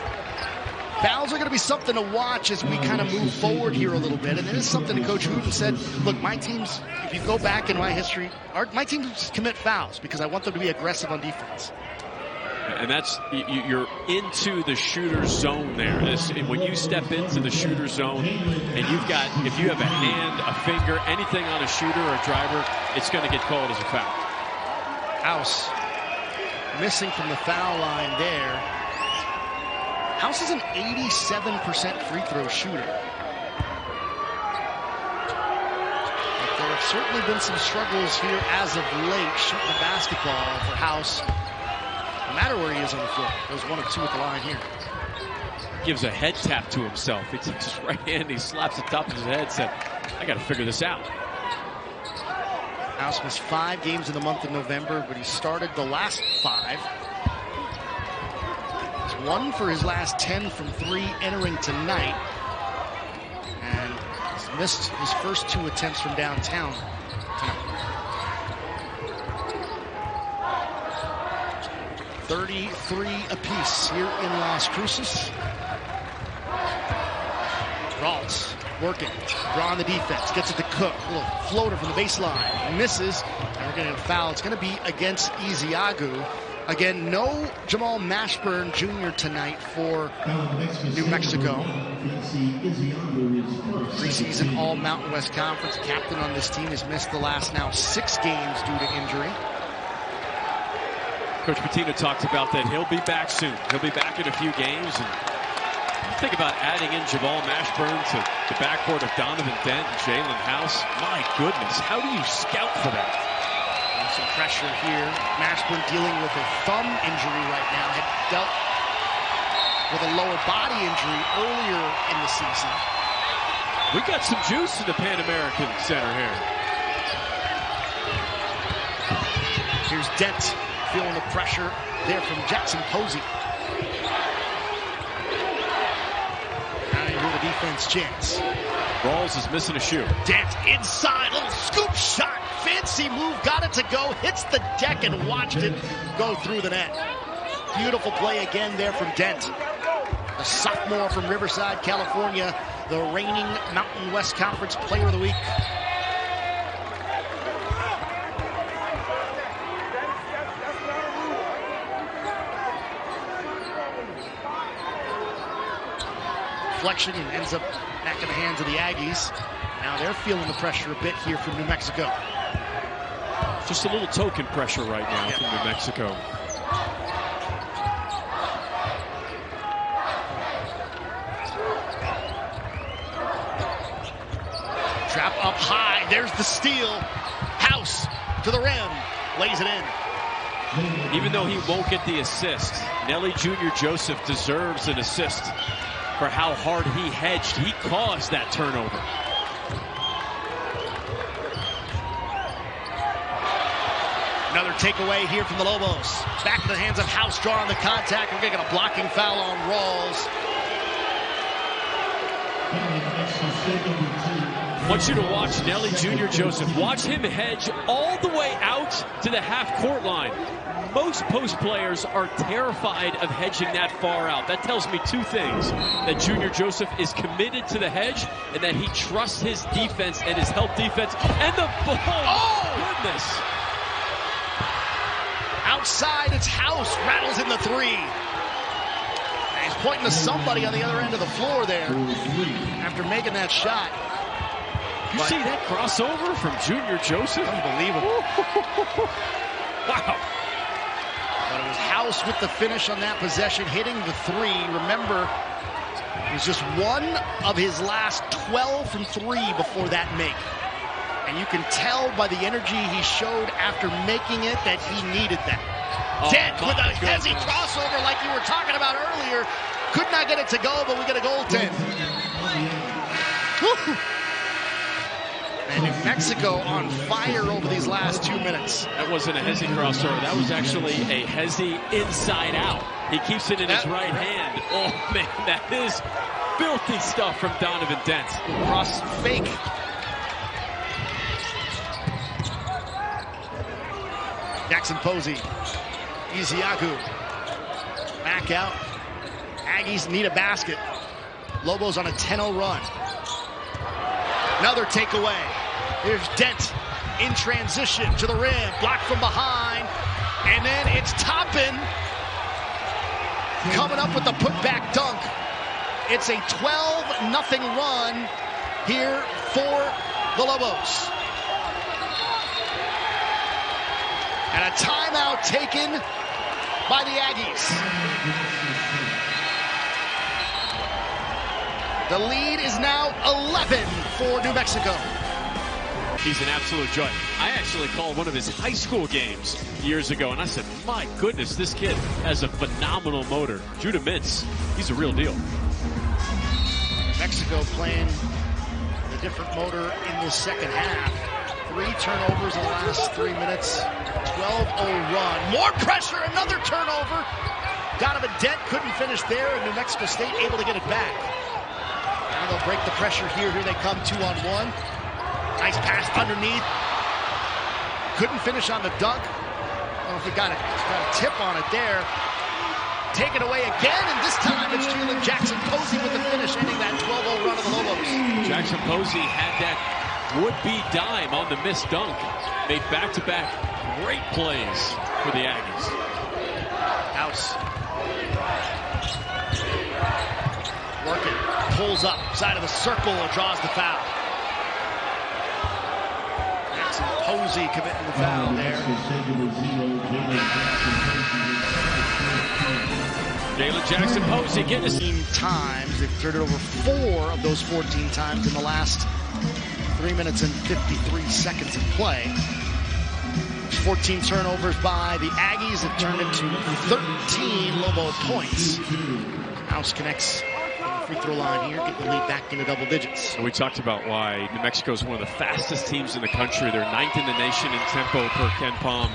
Fouls are going to be something to watch as we kind of move forward here a little bit. And it is something that Coach Wooten said, look, my teams, if you go back in my history, my teams commit fouls because I want them to be aggressive on defense. And that's, you're into the shooter zone there. When you step into the shooter zone and you've got, if you have a hand, a finger, anything on a shooter or a driver, it's going to get called as a foul. House missing from the foul line there. House is an 87% free throw shooter. But there have certainly been some struggles here as of late shooting the basketball for House. No matter where he is on the floor. Goes 1 of 2 at the line here. Gives a head tap to himself. He takes his right hand, he slaps the top of his head, said, I got to figure this out. House missed 5 games in the month of November, but he started the last 5. He's 1 for his last 10 from 3 entering tonight. And he's missed his first 2 attempts from downtown tonight. 33 apiece here in Las Cruces. Rawls working, drawing the defense, gets it to Cook. A little floater from the baseline, misses, and we're getting a foul. It's going to be against Iziagu. Again, no Jamal Mashburn Jr. tonight for New Mexico. Preseason All Mountain West Conference captain on this team has missed the last now 6 games due to injury. Coach Pitino talked about that he'll be back soon. He'll be back in a few games. And think about adding in Jamal Mashburn to the backcourt of Donovan Dent and Jalen House. My goodness, how do you scout for that? Some pressure here. Mashburn dealing with a thumb injury right now. Had dealt with a lower body injury earlier in the season. We got some juice in the Pan American Center here. Here's Dent feeling the pressure there from Jackson Posey. Now you hear the defense chants. Rawls is missing a shoe. Dent inside, little scoop shot. Fancy move, got it to go, hits the deck and watched it go through the net. Beautiful play again there from Dent. The sophomore from Riverside, California, the reigning Mountain West Conference Player of the Week. Deflection and ends up back in the hands of the Aggies. Now they're feeling the pressure a bit here from New Mexico. Just a little token pressure right now from New Mexico. Trap up high. There's the steal. House to the rim. Lays it in. Even though he won't get the assist, Nelly Jr. Joseph deserves an assist for how hard he hedged. He caused that turnover. Another takeaway here from the Lobos. Back in the hands of House, drawing the contact. We're getting a blocking foul on Rawls. I want you to watch Nelly Jr. Joseph. Watch him hedge all the way out to the half-court line. Most post players are terrified of hedging that far out. That tells me 2 things. That Junior Joseph is committed to the hedge and that he trusts his defense and his help defense. And the ball, oh goodness. Outside, it's House, rattles in the 3. And he's pointing to somebody on the other end of the floor there after making that shot. You see that crossover from Junior Joseph? Unbelievable. Wow. But it was House with the finish on that possession, hitting the 3. Remember, it was just one of his last 12 from 3 before that make. And you can tell by the energy he showed after making it that he needed that. Dent with a hezzy crossover like you were talking about earlier. Could not get it to go, but we get a goaltend. And New Mexico on fire over these last 2 minutes. That wasn't a hezzy crossover. That was actually a hezzy inside out. He keeps it in his right hand. Oh, man, that is filthy stuff from Donovan Dent. Cross fake. Jackson Posey. Iziagu. Back out. Aggies need a basket. Lobos on a 10-0 run. Another takeaway. Here's Dent in transition to the rim. Blocked from behind. And then it's Toppin coming up with the putback dunk. It's a 12-0 run here for the Lobos. And a timeout taken by the Aggies. The lead is now 11 for New Mexico. He's an absolute joy. I actually called one of his high school games years ago, and I said, my goodness, this kid has a phenomenal motor. Judah Mintz, he's a real deal. Mexico playing a different motor in the second half. 3 turnovers in the last 3 minutes. 12-0 run. More pressure, another turnover. Donovan Dent couldn't finish there, and New Mexico State able to get it back. Now they'll break the pressure here. Here they come 2-on-1. Nice pass underneath. Couldn't finish on the dunk. I don't know if he got a tip on it there. taken away again, and this time it's Jalen Jackson Posey with the finish, ending that 12-0 run of the Lobos. Jackson Posey had that would-be dime on the missed dunk. Made back-to-back great plays for the Aggies. House. Working, pulls up, side of the circle, and draws the foul. Jackson Posey committing the foul there. Jalen Jackson Posey getting his 14 times. They've turned it over 4 of those 14 times in the last 3 minutes and 53 seconds of play. 14 turnovers by the Aggies have turned into 13 Lobo points. House connects on the free throw line here, getting the lead back into double digits. We talked about why New Mexico is one of the fastest teams in the country. They're 9th in the nation in tempo per Ken Palm.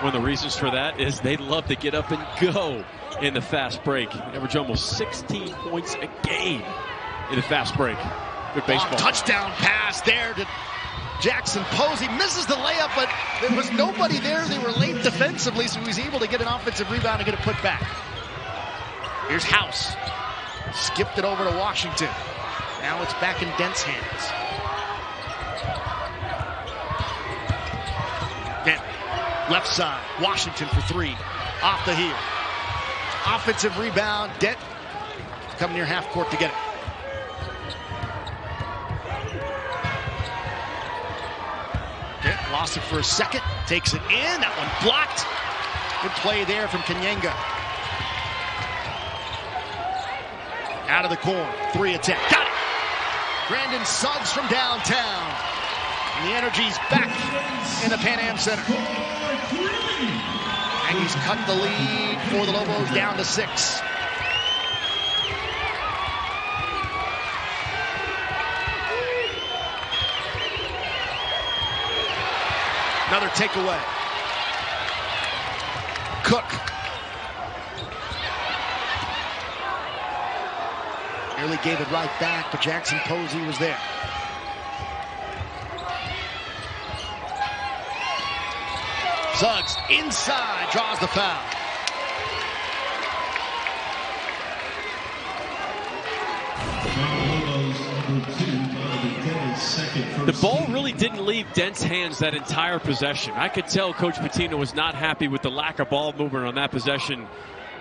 One of the reasons for that is they love to get up and go in the fast break. They average almost 16 points a game in the fast break. Good baseball. Touchdown pass there to Jackson Posey. Misses the layup, but there was nobody there. They were late defensively, so he was able to get an offensive rebound and get it put back. Here's House. Skipped it over to Washington. Now it's back in Dent's hands. Dent, left side. Washington for 3. Off the heel. Offensive rebound. Dent come near half court to get it. Dent lost it for a second. Takes it in. That one blocked. Good play there from Kenyenga. Out of the corner. 3 attempt. Got it. Brandon Suggs from downtown. And the energy's back in the Pan Am Center. Aggies cut the lead for the Lobos down to 6. Another takeaway. Cook. Nearly gave it right back, but Jackson Posey was there. Suggs inside, draws the foul. The ball really didn't leave Dent's hands that entire possession. I could tell Coach Pitino was not happy with the lack of ball movement on that possession.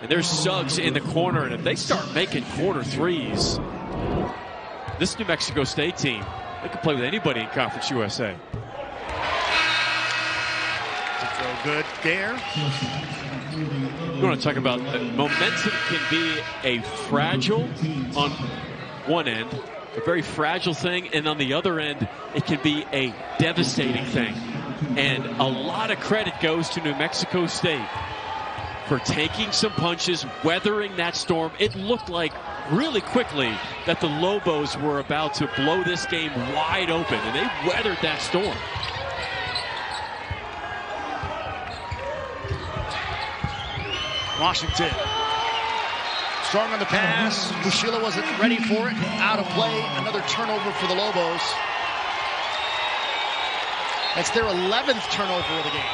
And there's Suggs in the corner, and if they start making corner threes, this New Mexico State team, they can play with anybody in Conference USA. Throw good there. We want to talk about momentum can be a fragile on one end, a very fragile thing, and on the other end, it can be a devastating thing. And a lot of credit goes to New Mexico State for taking some punches, weathering that storm. It looked like really quickly that the Lobos were about to blow this game wide open, and they weathered that storm. Washington. Strong on the pass. Mushila wasn't ready for it. Out of play. Another turnover for the Lobos. That's their 11th turnover of the game.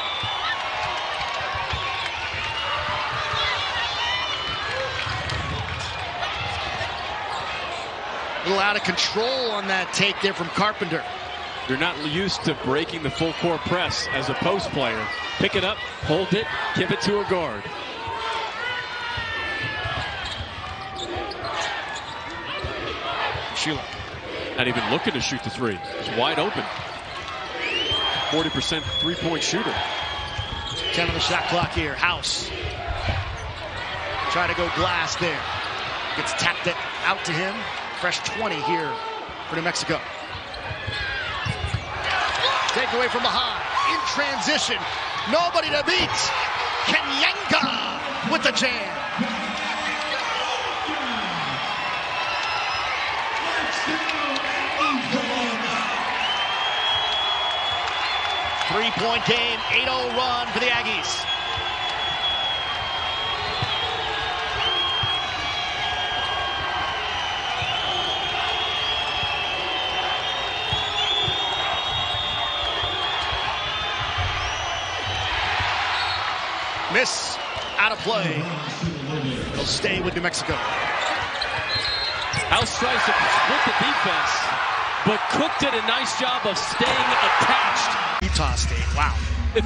A little out of control on that take there from Carpenter. You're not used to breaking the full court press as a post player. Pick it up, hold it, give it to a guard. Sheila. Not even looking to shoot the 3. It's wide open. 40% three-point shooter. 10 on the shot clock here. House. Try to go glass there. Gets tapped it out to him. Fresh 20 here for New Mexico. Take away from behind. In transition. Nobody to beat. Kenyenga with the jam. Three-point game, 8-0 run for the Aggies. Miss, out of play. They'll stay with New Mexico. House tries to split the defense, but Cook did a nice job of staying attached. Utah State, wow.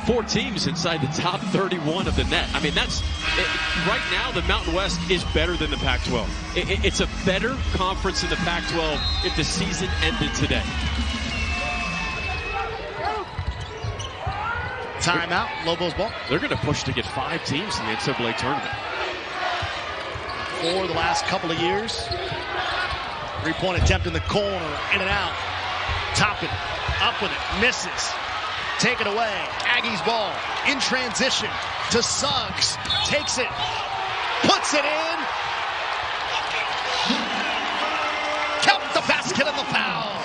4 teams inside the top 31 of the net. I mean, right now the Mountain West is better than the Pac-12. It's a better conference in the Pac-12 if the season ended today. Timeout, Lobos ball. They're going to push to get 5 teams in the NCAA tournament. For the last couple of years. 3-point attempt in the corner, in and out. Toppin, up with it, misses. Take it away. Aggies ball in transition to Suggs. Takes it, puts it in. Count the basket and the foul.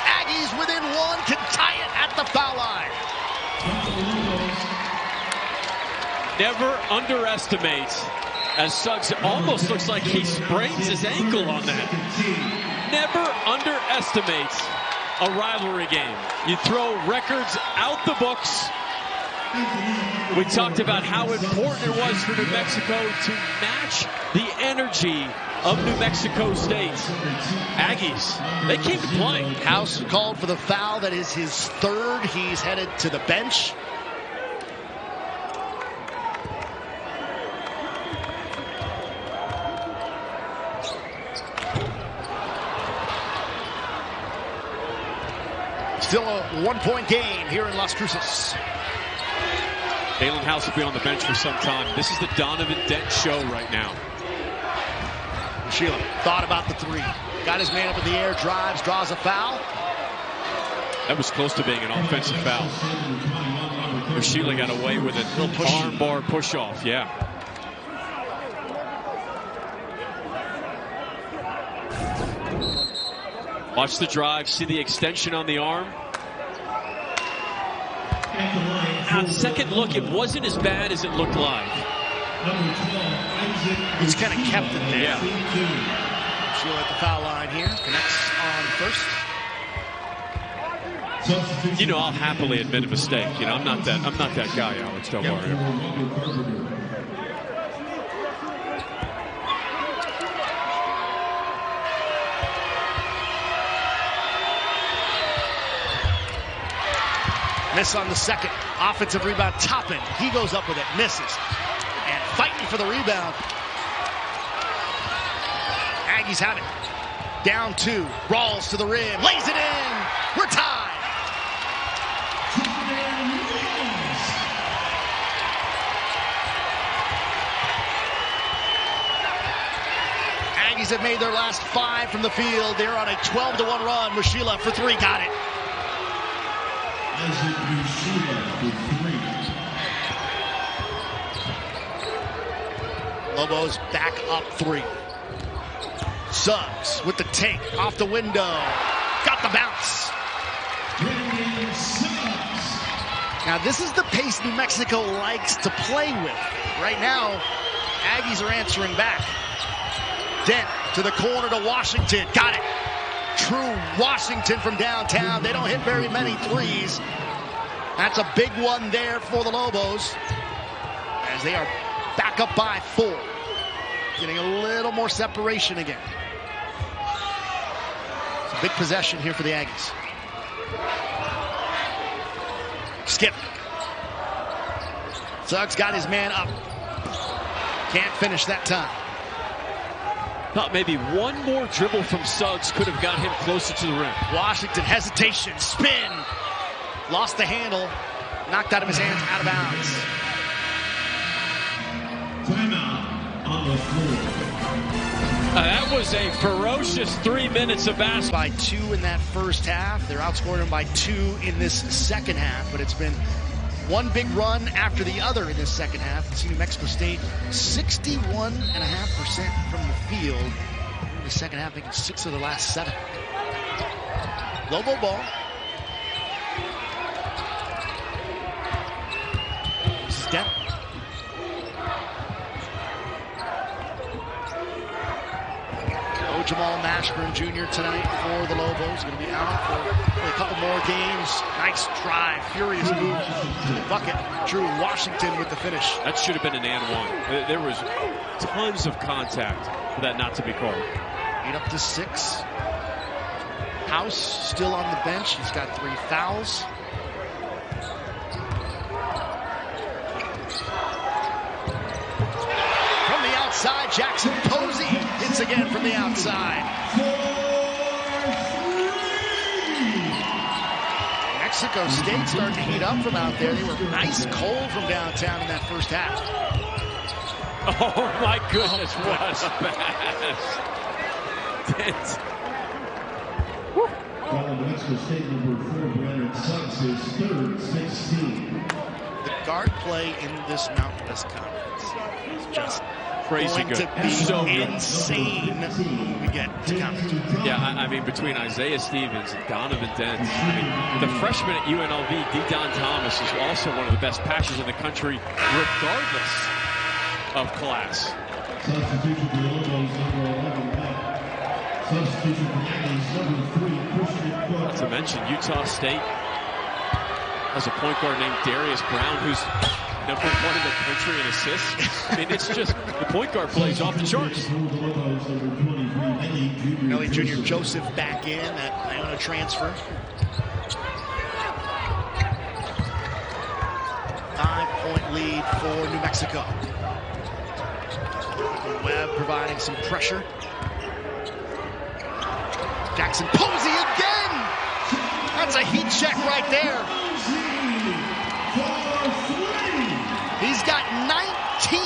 Aggies within 1 can tie it at the foul line. Never underestimate, as Suggs almost looks like he sprains his ankle on that. Never underestimate a rivalry game. You throw records out the books. We talked about how important it was for New Mexico to match the energy of New Mexico State. Aggies, they came to play. House called for the foul. That is his 3rd. He's headed to the bench. Still a 1-point game here in Las Cruces. Dalen House will be on the bench for some time. This is the Donovan Dent show right now. Sheila thought about the 3. Got his man up in the air, drives, draws a foul. That was close to being an offensive foul. Sheila got away with it. Arm bar push off, yeah. Watch the drive, see the extension on the arm. On second look, it wasn't as bad as it looked live. He's kind of kept it there. Yeah. Sheila at the foul line here. Connects on first. You know, I'll happily admit a mistake. You know, I'm not that guy, Alex. Don't worry. Miss on the second. Offensive rebound, Toppin. He goes up with it, misses. And fighting for the rebound. Aggies have it. Down 2. Rawls to the rim. Lays it in. We're tied. Aggies have made their last 5 from the field. They're on a 12-1 run. Mushila for 3. Got it. Lobos back up 3. Suggs with the take off the window. Got the bounce. Now this is the pace New Mexico likes to play with. Right now, Aggies are answering back. Dent to the corner to Washington. Got it. True Washington from downtown. They don't hit very many threes. That's a big one there for the Lobos, as they are back up by 4. Getting a little more separation again. It's a big possession here for the Aggies. Skip. Suggs got his man up. Can't finish that time. Thought maybe one more dribble from Suggs could have got him closer to the rim. Washington, hesitation, spin. Lost the handle. Knocked out of his hands, out of bounds. Timeout on the floor. That was a ferocious 3 minutes of basketball. By 2 in that first half. They're outscoring them by 2 in this second half, but it's been one big run after the other in this second half. You see New Mexico State 61.5% from the field in the second half, making 6 of the last 7. Lobo ball. Step. No Jamal Mashburn Jr. tonight for the Lobos. Going to be out for a couple more games. Nice drive, furious move to the bucket. Drew Washington with the finish. That should have been an and one. There was tons of contact for that not to be called. 8 up to 6. House still on the bench. He's got 3 fouls. From the outside, Jackson Posey hits again from the outside. Mexico State starting to heat up from out there. They were ice cold from downtown in that first half. Oh my goodness, what a pass. Mexico State number 4, Brandon SUGGS, his third, 16. The guard play in this Mountain West Conference is just crazy going good. to be So insane when we get to conference. Yeah, I mean, between Isaiah Stevens and Donovan Dent, the freshman at UNLV, D-Don Thomas, is also one of the best passers in the country, regardless of class. Substitution for the Lobos, number 11, Matt. Substitution for the Aggies, number 3, Christian Cook. Not to mention, Utah State has a point guard named Darius Brown, who's number 1 in the country in assists. I mean, it's just, the point guard plays off the charts. Melly Jr. Joseph back in, that Iona transfer. 5-point lead for New Mexico. Webb providing some pressure. Jackson Posey again! That's a heat check right there. He's got 19.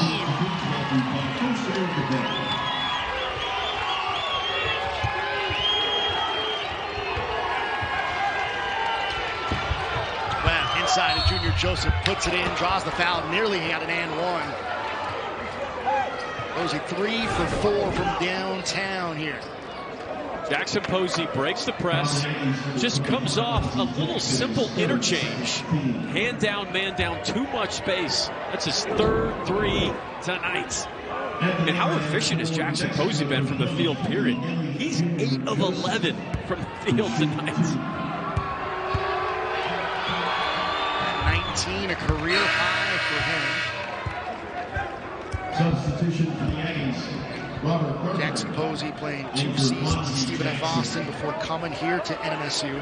Webb inside of Junior Joseph, puts it in, draws the foul, nearly had an and one. Posey 3 for 4 from downtown here. Jackson Posey breaks the press, just comes off a little simple interchange. Hand down, man down, too much space. That's his 3rd 3 tonight. And how efficient has Jackson Posey been from the field, period? He's 8 of 11 from the field tonight. 19, a career high for him. Substitution for the Aggies, Robert Carter. Jackson Posey playing 2 seasons at Stephen F. Austin before coming here to NMSU.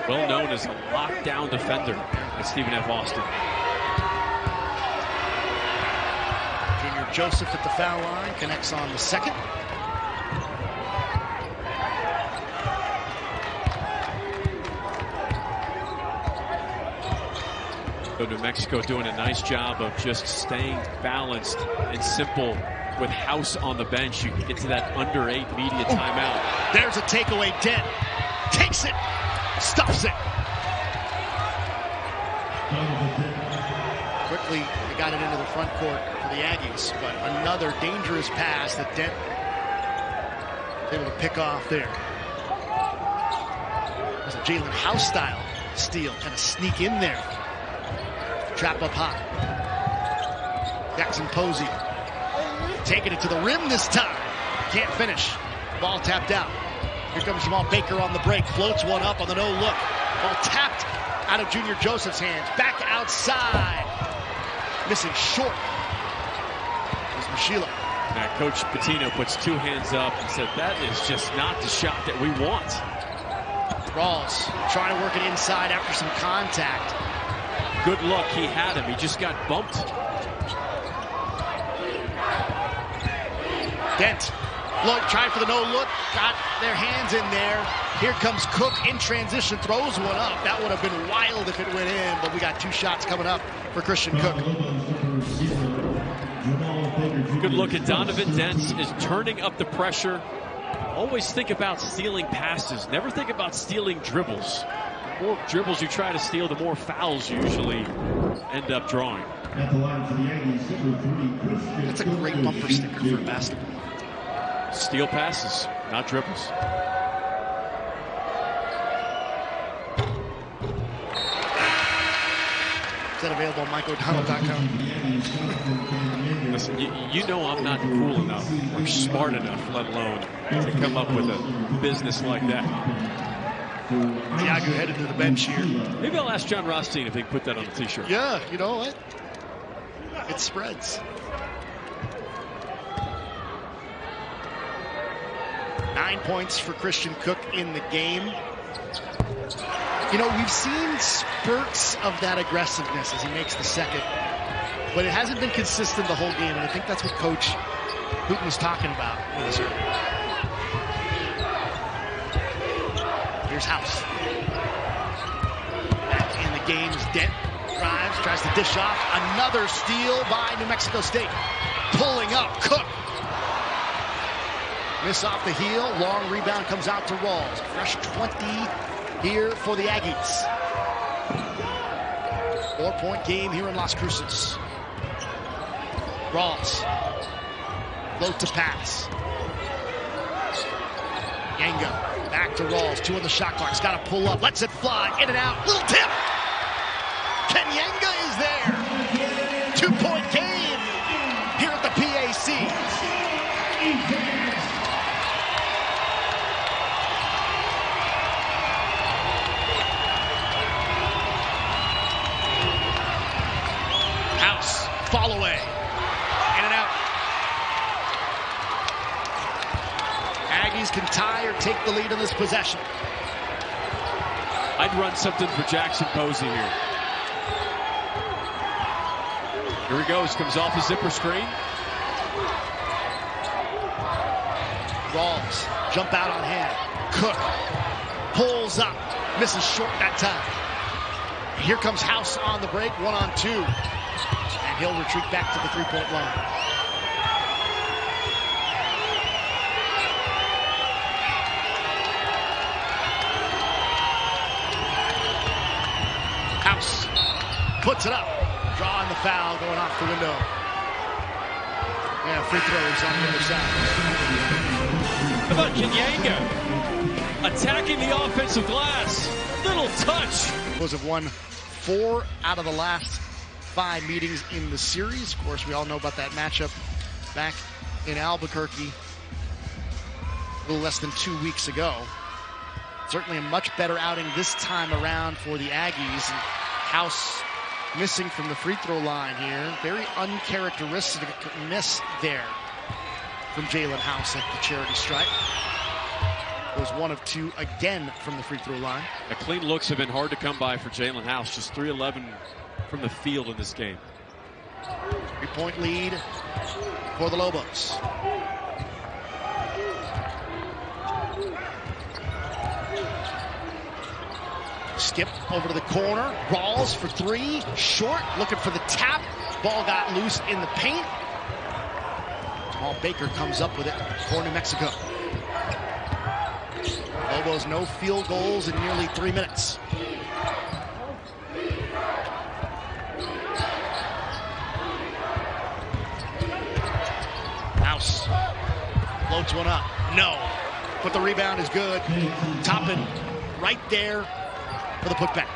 Well known as a lockdown defender at Stephen F. Austin. Junior Joseph at the foul line, connects on the second. So New Mexico doing a nice job of just staying balanced and simple with House on the bench. You can get to that under 8 media timeout. There's a takeaway. Dent takes it, stuffs it. Quickly, they got it into the front court for the Aggies, but another dangerous pass that Dent was able to pick off there. It was a Jalen House style steal, kind of sneak in there. Trap up high. Jackson Posey taking it to the rim this time. Can't finish. Ball tapped out. Here comes Jamal Baker on the break. Floats one up on the no-look. Ball tapped out of Junior Joseph's hands. Back outside. Missing short is Mashila. Now, Coach Pitino puts 2 hands up and said, that is just not the shot that we want. Rawls trying to work it inside after some contact. Good luck, he had him. He just got bumped. Dent, look, trying for the no-look, got their hands in there. Here comes Cook in transition, throws one up. That would have been wild if it went in, but we got 2 shots coming up for Christian Cook. Good look at Donovan Dent is turning up the pressure. Always think about stealing passes. Never think about stealing dribbles. The more dribbles you try to steal, the more fouls you usually end up drawing. That's a great bumper sticker for basketball. Steal passes, not dribbles. Instead available on MikeO'Donnell.com. Listen, you know I'm not cool enough or smart enough, let alone to come up with a business like that. Thiago headed to the bench here. Maybe I'll ask John Rothstein if he can put that on the T-shirt. Yeah, you know what? It spreads. 9 points for Christian Cook in the game. You know, we've seen spurts of that aggressiveness as he makes the second, but it hasn't been consistent the whole game, and I think that's what Coach Hooten was talking about with us earlier. Here's House. Back in the game is Dent. Drives, tries to dish off. Another steal by New Mexico State. Pulling up, Cook. Miss off the heel. Long rebound comes out to Rawls. Fresh 20 here for the Aggies. 4-point game here in Las Cruces. Rawls. Float to pass. Yenga. Back to Rawls. 2 on the shot clock. He's got to pull up. Lets it fly. In and out. Little tip. Yenga is there. 2-point game here at the PAC. House, fall away. In and out. Aggies can tie or take the lead in this possession. I'd run something for Jackson Posey here. Here he goes, comes off his zipper screen. Rawls, jump out on him. Cook pulls up, misses short that time. Here comes House on the break, 1-on-2. And he'll retreat back to the 3-point line. House puts it up. Drawing the foul, going off the window. Yeah, free throws on the other side. How about Kenyanga attacking the offensive glass? Little touch. Those have won 4 out of the last 5 meetings in the series. Of course, we all know about that matchup back in Albuquerque a little less than 2 weeks ago. Certainly a much better outing this time around for the Aggies. And House missing from the free throw line here. Very uncharacteristic miss there from Jalen House at the charity stripe. Goes 1 of 2 again from the free throw line. The clean looks have been hard to come by for Jalen House. Just 3-11 from the field in this game. 3-point lead for the Lobos. Skip over to the corner. Rawls for 3. Short. Looking for the tap. Ball got loose in the paint. Jamal Baker comes up with it for New Mexico. Lobos no field goals in nearly 3 minutes. House floats one up. No. But the rebound is good. Toppin right there for the putback.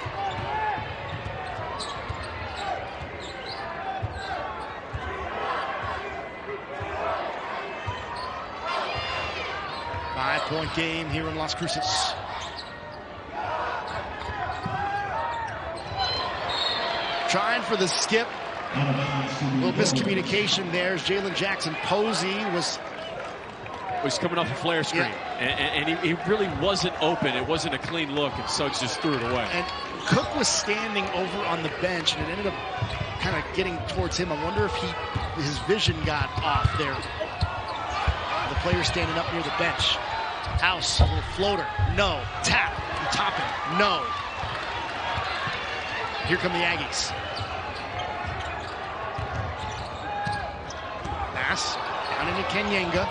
Five-point game here in Las Cruces. Trying for the skip. A little miscommunication there as Jalen Jackson Posey was coming off a flare screen. Yeah. And he really wasn't open. It wasn't a clean look, and Suggs just threw it away. And Cook was standing over on the bench, and it ended up kind of getting towards him. I wonder if his vision got off there. The player standing up near the bench. House, a little floater. No. Tap. From Toppin. No. Here come the Aggies. Pass. Down into Kenyanga.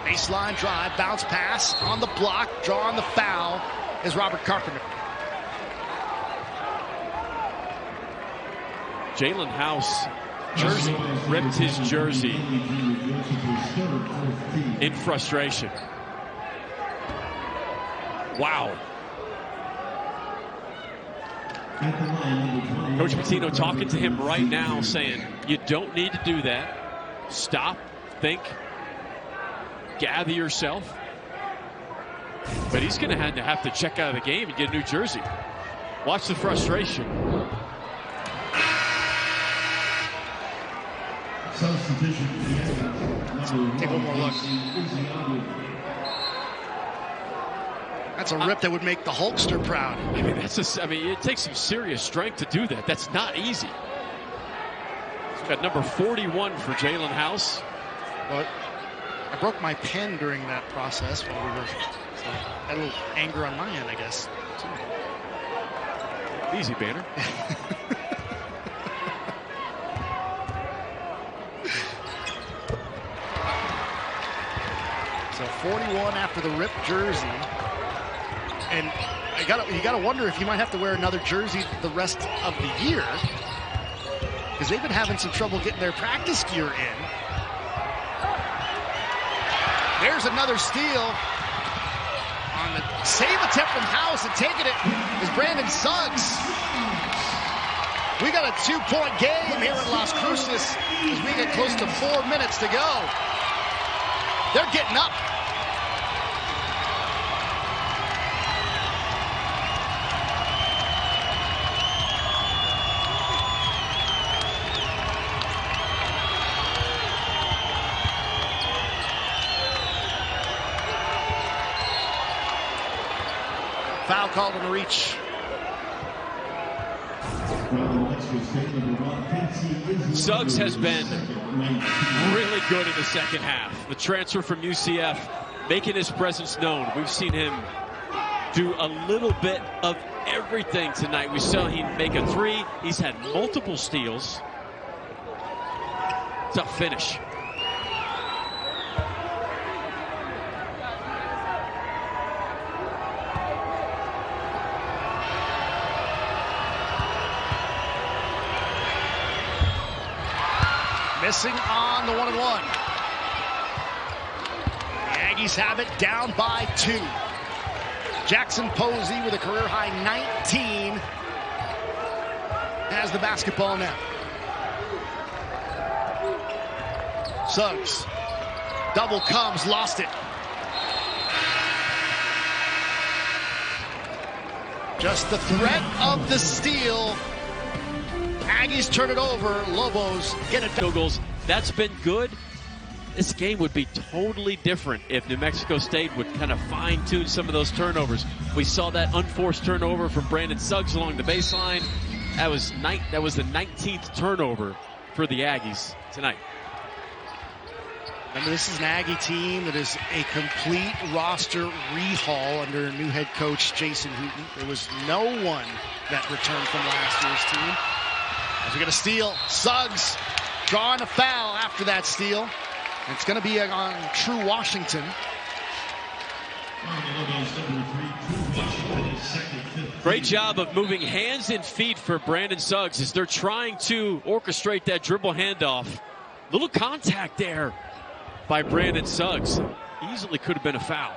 Baseline drive. Bounce pass. On the block. Drawing the foul is Robert Carpenter. Jalen House jersey ripped his jersey in frustration. Wow. At the line, number 20. Coach Pitino talking to him right now, saying, you don't need to do that. Stop, think, gather yourself. But he's going to have to check out of the game and get a new jersey. Watch the frustration. Substitution for the Aggies. Take one more look. That's a rip that would make the Hulkster proud. I mean, it takes some serious strength to do that. That's not easy. He's got number 41 for Jalen House. But I broke my pen during that process while we were, so had a little anger on my end, I guess, too. Easy, Banner. So 41 after the ripped jersey. And you gotta wonder if you might have to wear another jersey the rest of the year, because they've been having some trouble getting their practice gear in. There's another steal on the save attempt from House, and taking it is Brandon Suggs. We got a 2-point game here in Las Cruces as we get close to 4 minutes to go. They're getting up. Foul called on the reach. Suggs has been really good in the second half. The transfer from UCF making his presence known. We've seen him do a little bit of everything tonight. We saw him make a three. He's had multiple steals. Tough finish. Missing on the 1-and-1. The Aggies have it down by 2. Jackson Posey with a career-high 19 has the basketball now. Suggs. Double comes, lost it. Just the threat of the steal. Aggies turn it over. Lobos get it. Field goals. That's been good. This game would be totally different if New Mexico State would kind of fine-tune some of those turnovers. We saw that unforced turnover from Brandon Suggs along the baseline. That was the 19th turnover for the Aggies tonight. Remember, this is an Aggie team that is a complete roster rehaul under new head coach Jason Hooten. There was no one that returned from last year's team. As we get a steal, Suggs drawing a foul after that steal. And it's going to be on True Washington. Great job of moving hands and feet for Brandon Suggs as they're trying to orchestrate that dribble handoff. Little contact there by Brandon Suggs. Easily could have been a foul.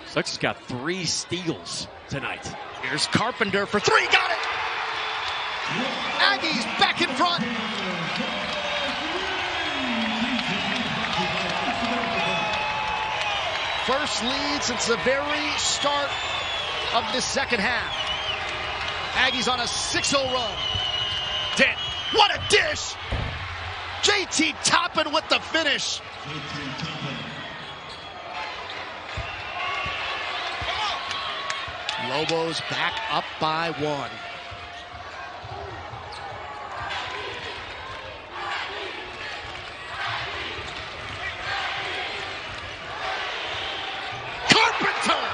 Suggs has got 3 steals tonight. Here's Carpenter for 3. Got it! Aggies back in front. First lead since the very start of the second half. Aggies on a 6-0 run. 10. What a dish! JT Toppin with the finish. Lobos back up by 1. Carpenter!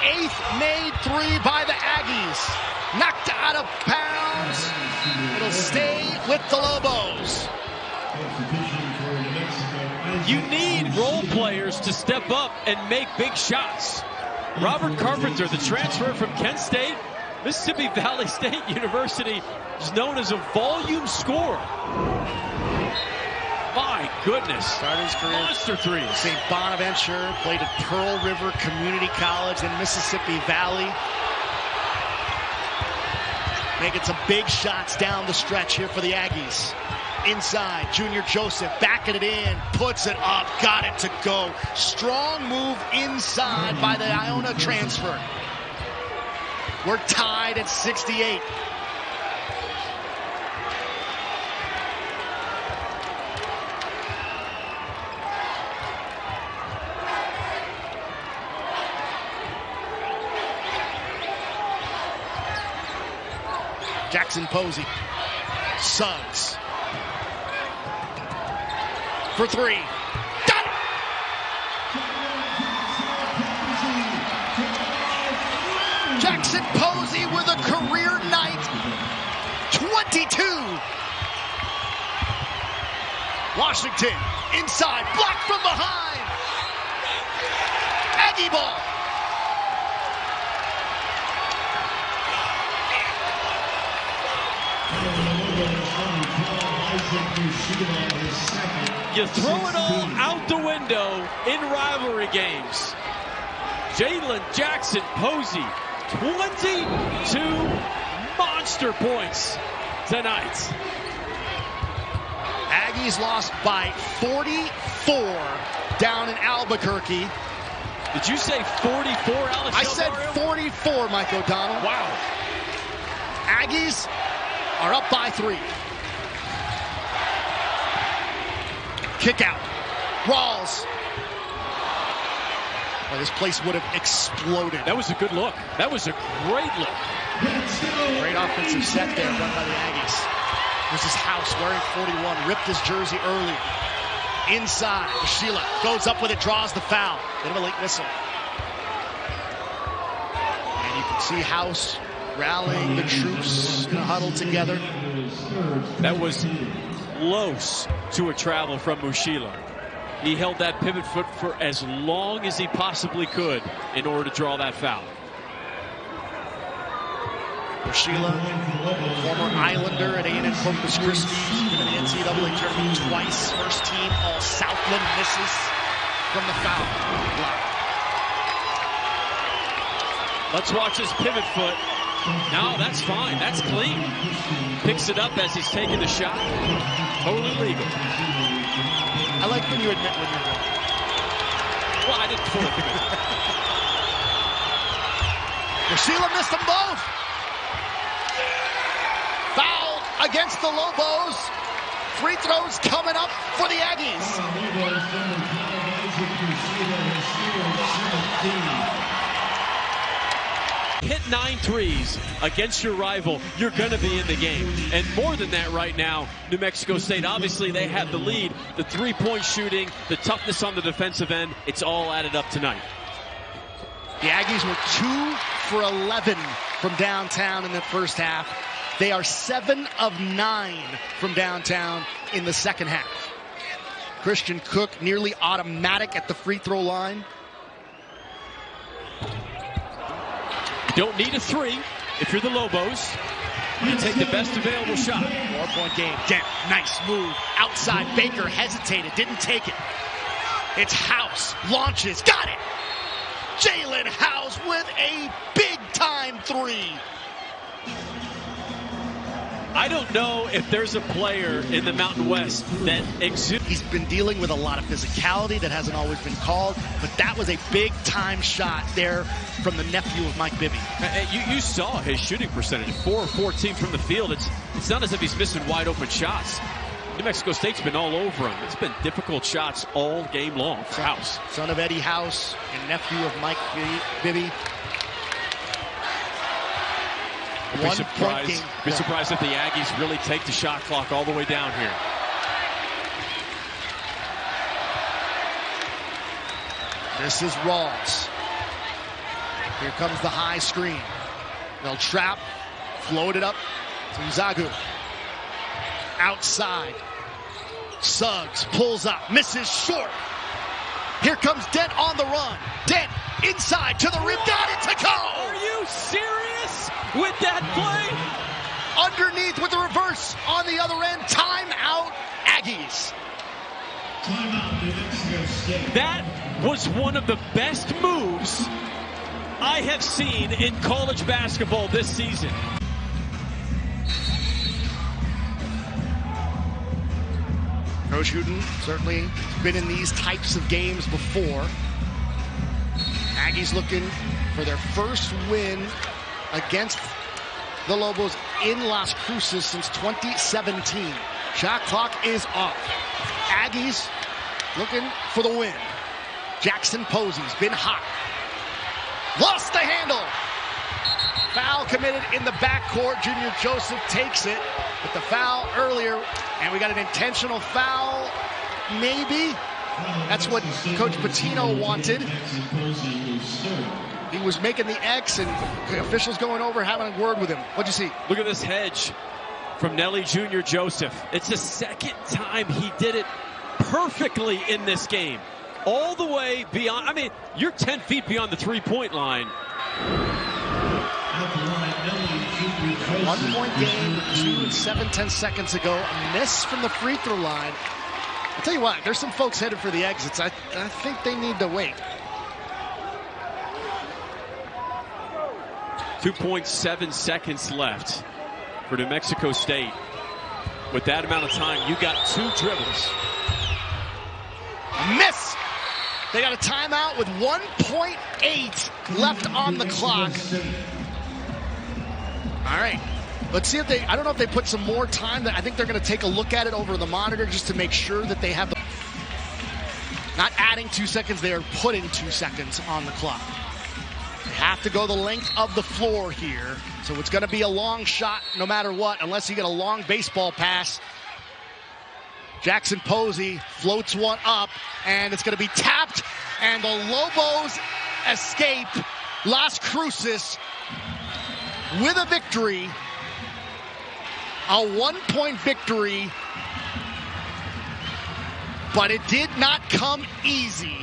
Eighth made 3 by the Aggies. Knocked out of bounds. It'll stay with the Lobos. You need role players to step up and make big shots. Robert Carpenter, the transfer from Kent State, Mississippi Valley State University is known as a volume scorer. My goodness. Started his career Monster threes. St. Bonaventure, played at Pearl River Community College in Mississippi Valley. Making some big shots down the stretch here for the Aggies. Inside, Junior Joseph backing it in, puts it up, got it to go. Strong move inside by the Iona transfer. We're tied at 68. Jackson Posey, Suggs for three. Got it! Jackson Posey with a career night. 22. Washington inside, blocked from behind. Aggie ball. You throw it all out the window in rivalry games. Jalen Jackson Posey, 22 monster points tonight. Aggies lost by 44 down in Albuquerque. Did you say 44, Alex? I said 44, Mike O'Donnell. Wow. Aggies are up by 3. Kick out. Rawls. Well, this place would have exploded. That was a good look. That was a great look. Great offensive set there run by the Aggies. There's his House wearing 41. Ripped his jersey early. Inside. Sheila goes up with it, draws the foul. Then a late whistle. And you can see House rallying the troops in a huddle together. That was close to a travel from Mushila. He held that pivot foot for as long as he possibly could in order to draw that foul. Mushila, former Islander at A&M Corpus Christi, been in the NCAA tournament twice. First team All-Southland, misses from the foul line. Let's watch his pivot foot. No, that's fine. That's clean. Picks it up as he's taking the shot. Totally legal. I like when you admit when you're wrong. Well, I didn't fully commit. Mushila missed them both. Foul against the Lobos. Free throws coming up for the Aggies. Hit 9 threes against your rival, you're going to be in the game. And more than that right now, New Mexico State, obviously they have the lead. The three-point shooting, the toughness on the defensive end, it's all added up tonight. The Aggies were 2 for 11 from downtown in the first half. They are 7 of 9 from downtown in the second half. Christian Cook nearly automatic at the free throw line. You don't need a 3 if you're the Lobos. You take the best available shot. 4-point game. Dent, nice move. Outside, Baker hesitated, didn't take it. It's House, launches, got it. Jalen House with a big-time 3. I don't know if there's a player in the Mountain West that exudes. He's been dealing with a lot of physicality that hasn't always been called, but that was a big-time shot there from the nephew of Mike Bibby. You saw his shooting percentage, 4 of 14 from the field. It's not as if he's missing wide-open shots. New Mexico State's been all over him. It's been difficult shots all game long for House. Son of Eddie House and nephew of Mike Bibby. Be surprised if the Aggies really take the shot clock all the way down here. This is Rawls. Here comes the high screen. They'll trap, float it up to Zagu. Outside. Suggs pulls up, misses short. Here comes Dent on the run. Dent inside to the rim, got it to go! Are you serious? with that play. Underneath with the reverse on the other end. Timeout, Aggies. Timeout, New Mexico State. That was one of the best moves I have seen in college basketball this season. Coach Hooten certainly been in these types of games before. Aggies looking for their first win against the Lobos in Las Cruces since 2017. Shot clock is off. Aggies looking for the win. Jackson Posey's been hot. Lost the handle. Foul committed in the backcourt. Junior Joseph takes it with the foul earlier. And we got an intentional foul, maybe. That's what Coach Patino wanted. He was making the X, and the officials going over having a word with him. What'd you see? Look at this hedge from Nelly Junior Joseph. It's the second time he did it perfectly in this game. All the way beyond. I mean, you're 10 feet beyond the three-point line. 1-point game 2 and 7/10 seconds ago. A miss from the free throw line. I'll tell you what, there's some folks headed for the exits. I think they need to wait. 2.7 seconds left for New Mexico State. With that amount of time, you got 2 dribbles. A miss! They got a timeout with 1.8 left on the clock. All right. Let's see if they, I don't know if they put some more time. I think they're going to take a look at it over the monitor just to make sure that they have the, not adding 2 seconds, they are putting 2 seconds on the clock. They have to go the length of the floor here. So it's going to be a long shot no matter what, unless you get a long baseball pass. Jackson Posey floats one up, and it's going to be tapped, and the Lobos escape Las Cruces with a victory. A 1-point victory, but it did not come easy